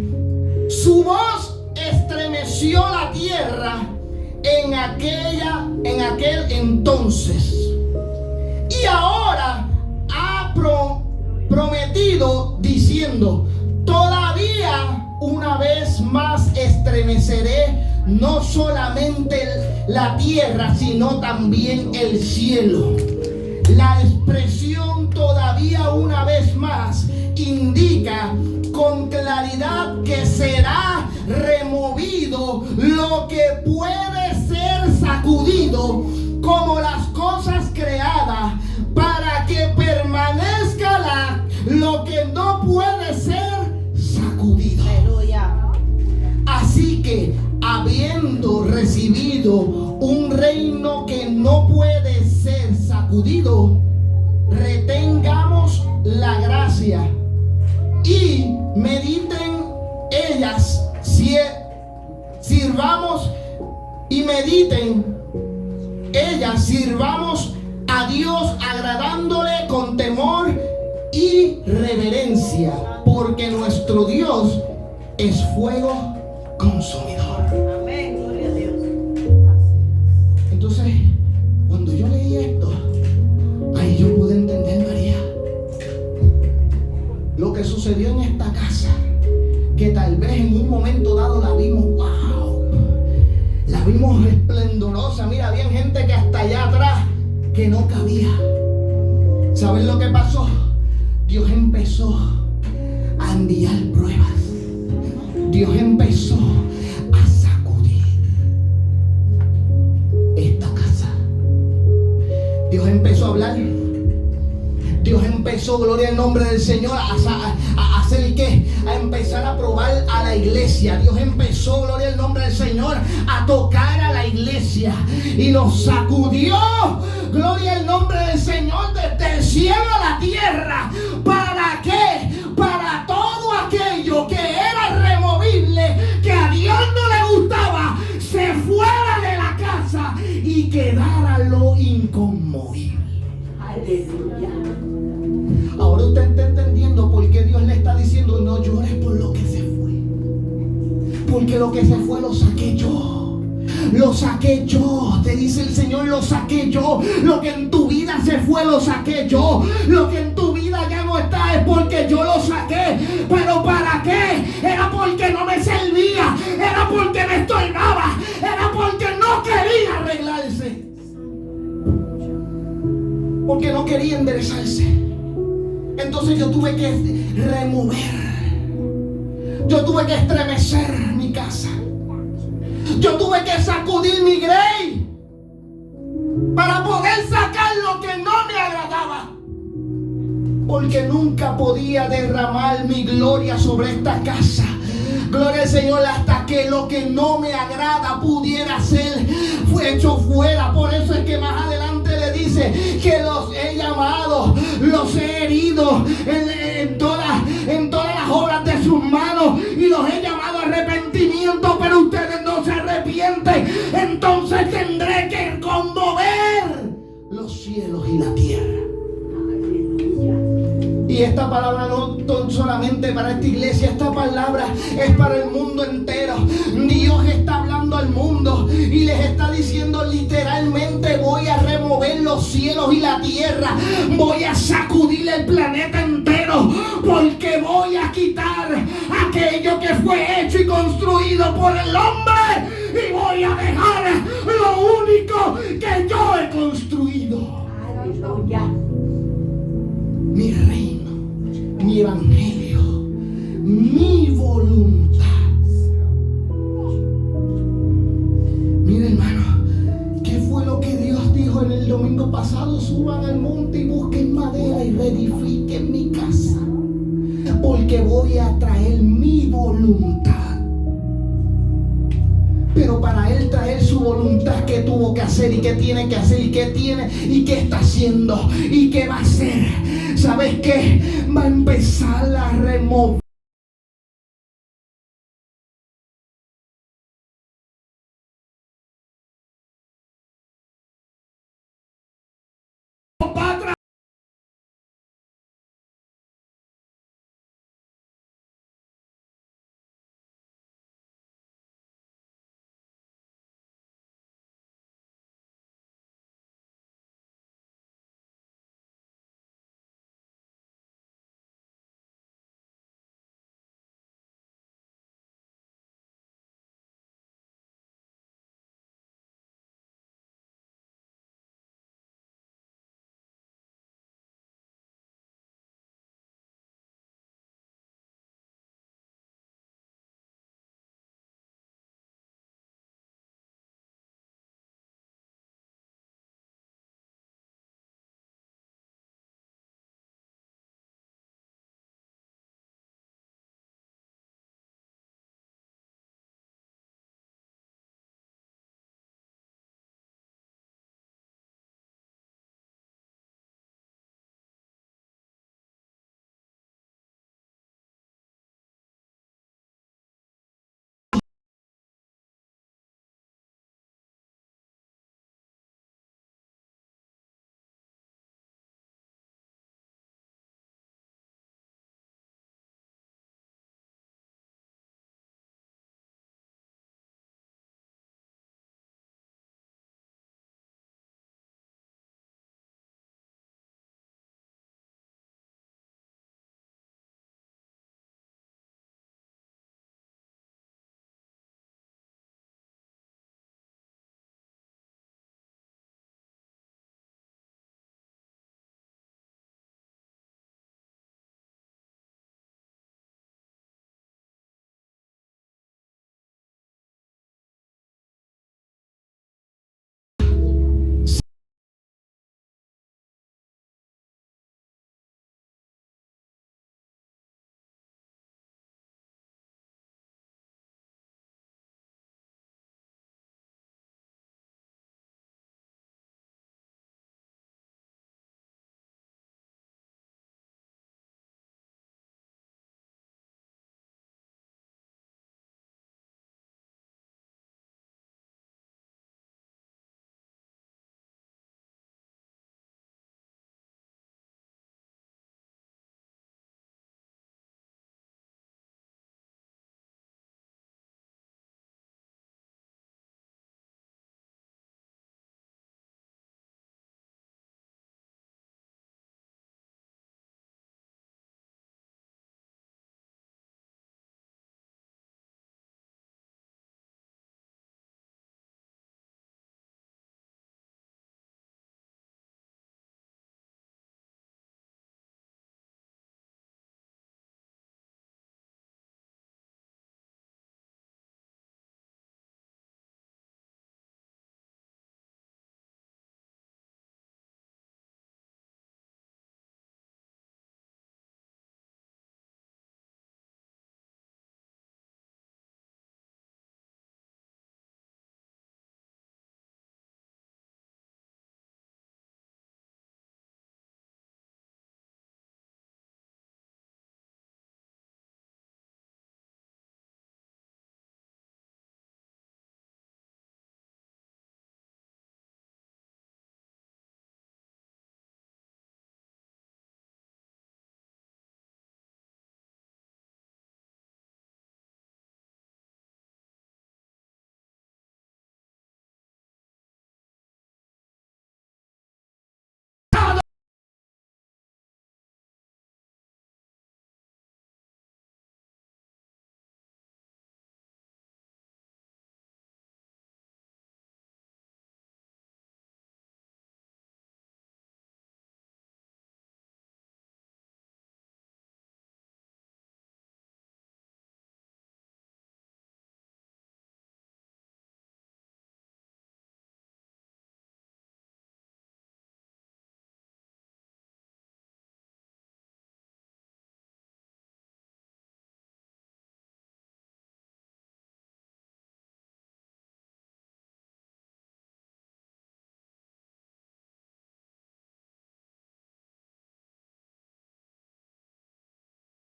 su voz estremeció la tierra en aquel entonces, y ahora ha prometido diciendo: todavía una vez más estremeceré no solamente la tierra, sino también el cielo. La expresión todavía una vez más indica con claridad que será removido lo que puede ser sacudido, como las cosas creadas, para que permanezca lo que no puede ser sacudido. Así que, habiendo recibido un reino que no puede ser sacudido, retengamos la gracia gracia. Y mediten ellas, sirvamos y mediten ellas, sirvamos a Dios agradándole con temor y reverencia, porque nuestro Dios es fuego consumidor. Amén, gloria a Dios. Entonces, cuando yo leí esto, ahí yo pude entender, María, lo que sucedió en esta casa, que tal vez en un momento dado la vimos, wow, la vimos esplendorosa. Mira, había gente que hasta allá atrás que no cabía. ¿Saben lo que pasó? Dios empezó a enviar pruebas. Dios empezó a sacudir esta casa. Dios empezó a hablar. Dios empezó, gloria al nombre del Señor, a hacer ¿qué? A empezar a probar a la iglesia. Dios empezó, gloria al nombre del Señor, a tocar a la iglesia y nos sacudió, gloria al nombre del Señor, desde el cielo a la tierra. ¿Para qué? Para todo aquello que era removible, que a Dios no le gustaba, se fuera de la casa y quedara lo inconmovible. Aleluya. Ahora usted está entendiendo por qué Dios le está diciendo: no llores por lo que se fue, porque lo que se fue lo saqué yo. Lo saqué yo, te dice el Señor, lo saqué yo. Lo que en tu vida se fue, lo saqué yo. Lo que en tu vida ya no está es porque yo lo saqué. ¿Pero para qué? Era porque no me servía, era porque me estorbaba, era porque no quería arreglarse, porque no quería enderezarse. Entonces yo tuve que remover, yo tuve que estremecer mi casa, yo tuve que sacudir mi grey para poder sacar lo que no me agradaba, porque nunca podía derramar mi gloria sobre esta casa. Gloria al Señor, hasta que lo que no me agrada pudiera ser hecho fuera. Por eso es que más adelante le dice que los he llamado, los he herido en todas las obras de sus manos y los he llamado a arrepentimiento, pero ustedes no se arrepienten. Entonces tendré que conmover los cielos y la tierra. Y esta palabra no solamente para esta iglesia, esta palabra es para el mundo entero. Dios está hablando al mundo y les está diciendo literalmente: voy a remover los cielos y la tierra, voy a sacudir el planeta entero, porque voy a quitar aquello que fue hecho y construido por el hombre y voy a dejar lo único que yo he construido. Aleluya. Mi reino, mi evangelio, mi voluntad. Mira, hermano, ¿qué fue lo que Dios dijo en el domingo pasado? Suban al monte y busquen madera y reedifiquen mi casa, porque voy a traer mi voluntad. Pero para él traer su voluntad, ¿qué tuvo que hacer y qué tiene que hacer y qué tiene y qué está haciendo y qué va a hacer? ¿Sabes qué? Va a empezar a remover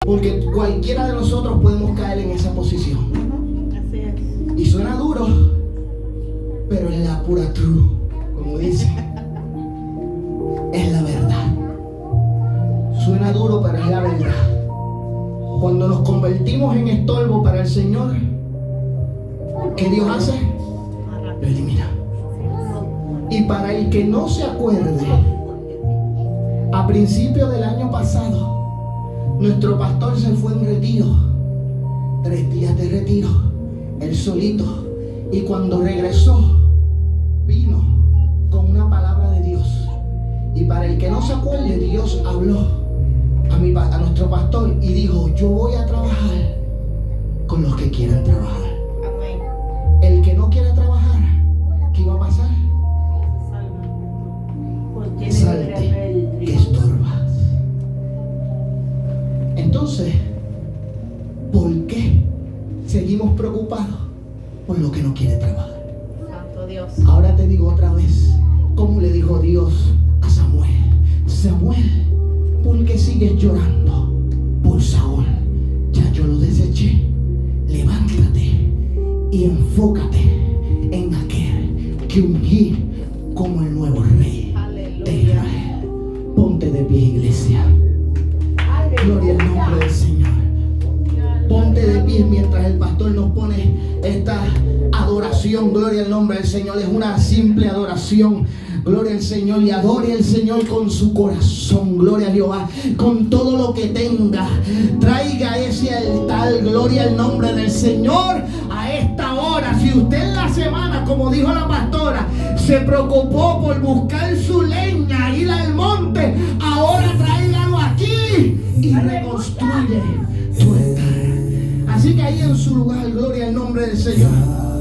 Porque cualquiera de nosotros podemos caer en esa posición. Así es. Y suena duro, pero es la pura true, como dice. Es la verdad. Suena duro, pero es la verdad. Cuando nos convertimos en estorbo para el Señor, ¿qué Dios hace? Lo elimina. Y para el que no se acuerde, a principios del año pasado, nuestro pastor se fue en retiro, 3 días de retiro, él solito. Y cuando regresó, vino con una palabra de Dios. Y para el que no se acuerde, Dios habló a nuestro pastor y dijo: yo voy a trabajar con los que quieran trabajar. Amén. El que no quiera trabajar, ¿qué va a pasar? Salte, que estorbas. Entonces, ¿por qué seguimos preocupados por lo que no quiere trabajar? Santo Dios. Ahora te digo otra vez, como le dijo Dios a Samuel: Samuel, ¿por qué sigues llorando por Saúl? Ya yo lo deseché. Levántate y enfócate en aquel que ungí como el nuevo rey de Israel. Ponte de pie, iglesia. Gloria al nombre del Señor. Ponte de pie mientras el pastor nos pone esta adoración. Gloria al nombre del Señor. Es una simple adoración. Gloria al Señor, y adore al Señor con su corazón. Gloria a Jehová, con todo lo que tenga. Traiga ese altar. Gloria al nombre del Señor a esta hora. Si usted en la semana, como dijo la pastora, se preocupó por buscar su leña, ir al monte, ahora tráigalo aquí y reconstruye tu altar. Así que ahí en su lugar, gloria al nombre del Señor.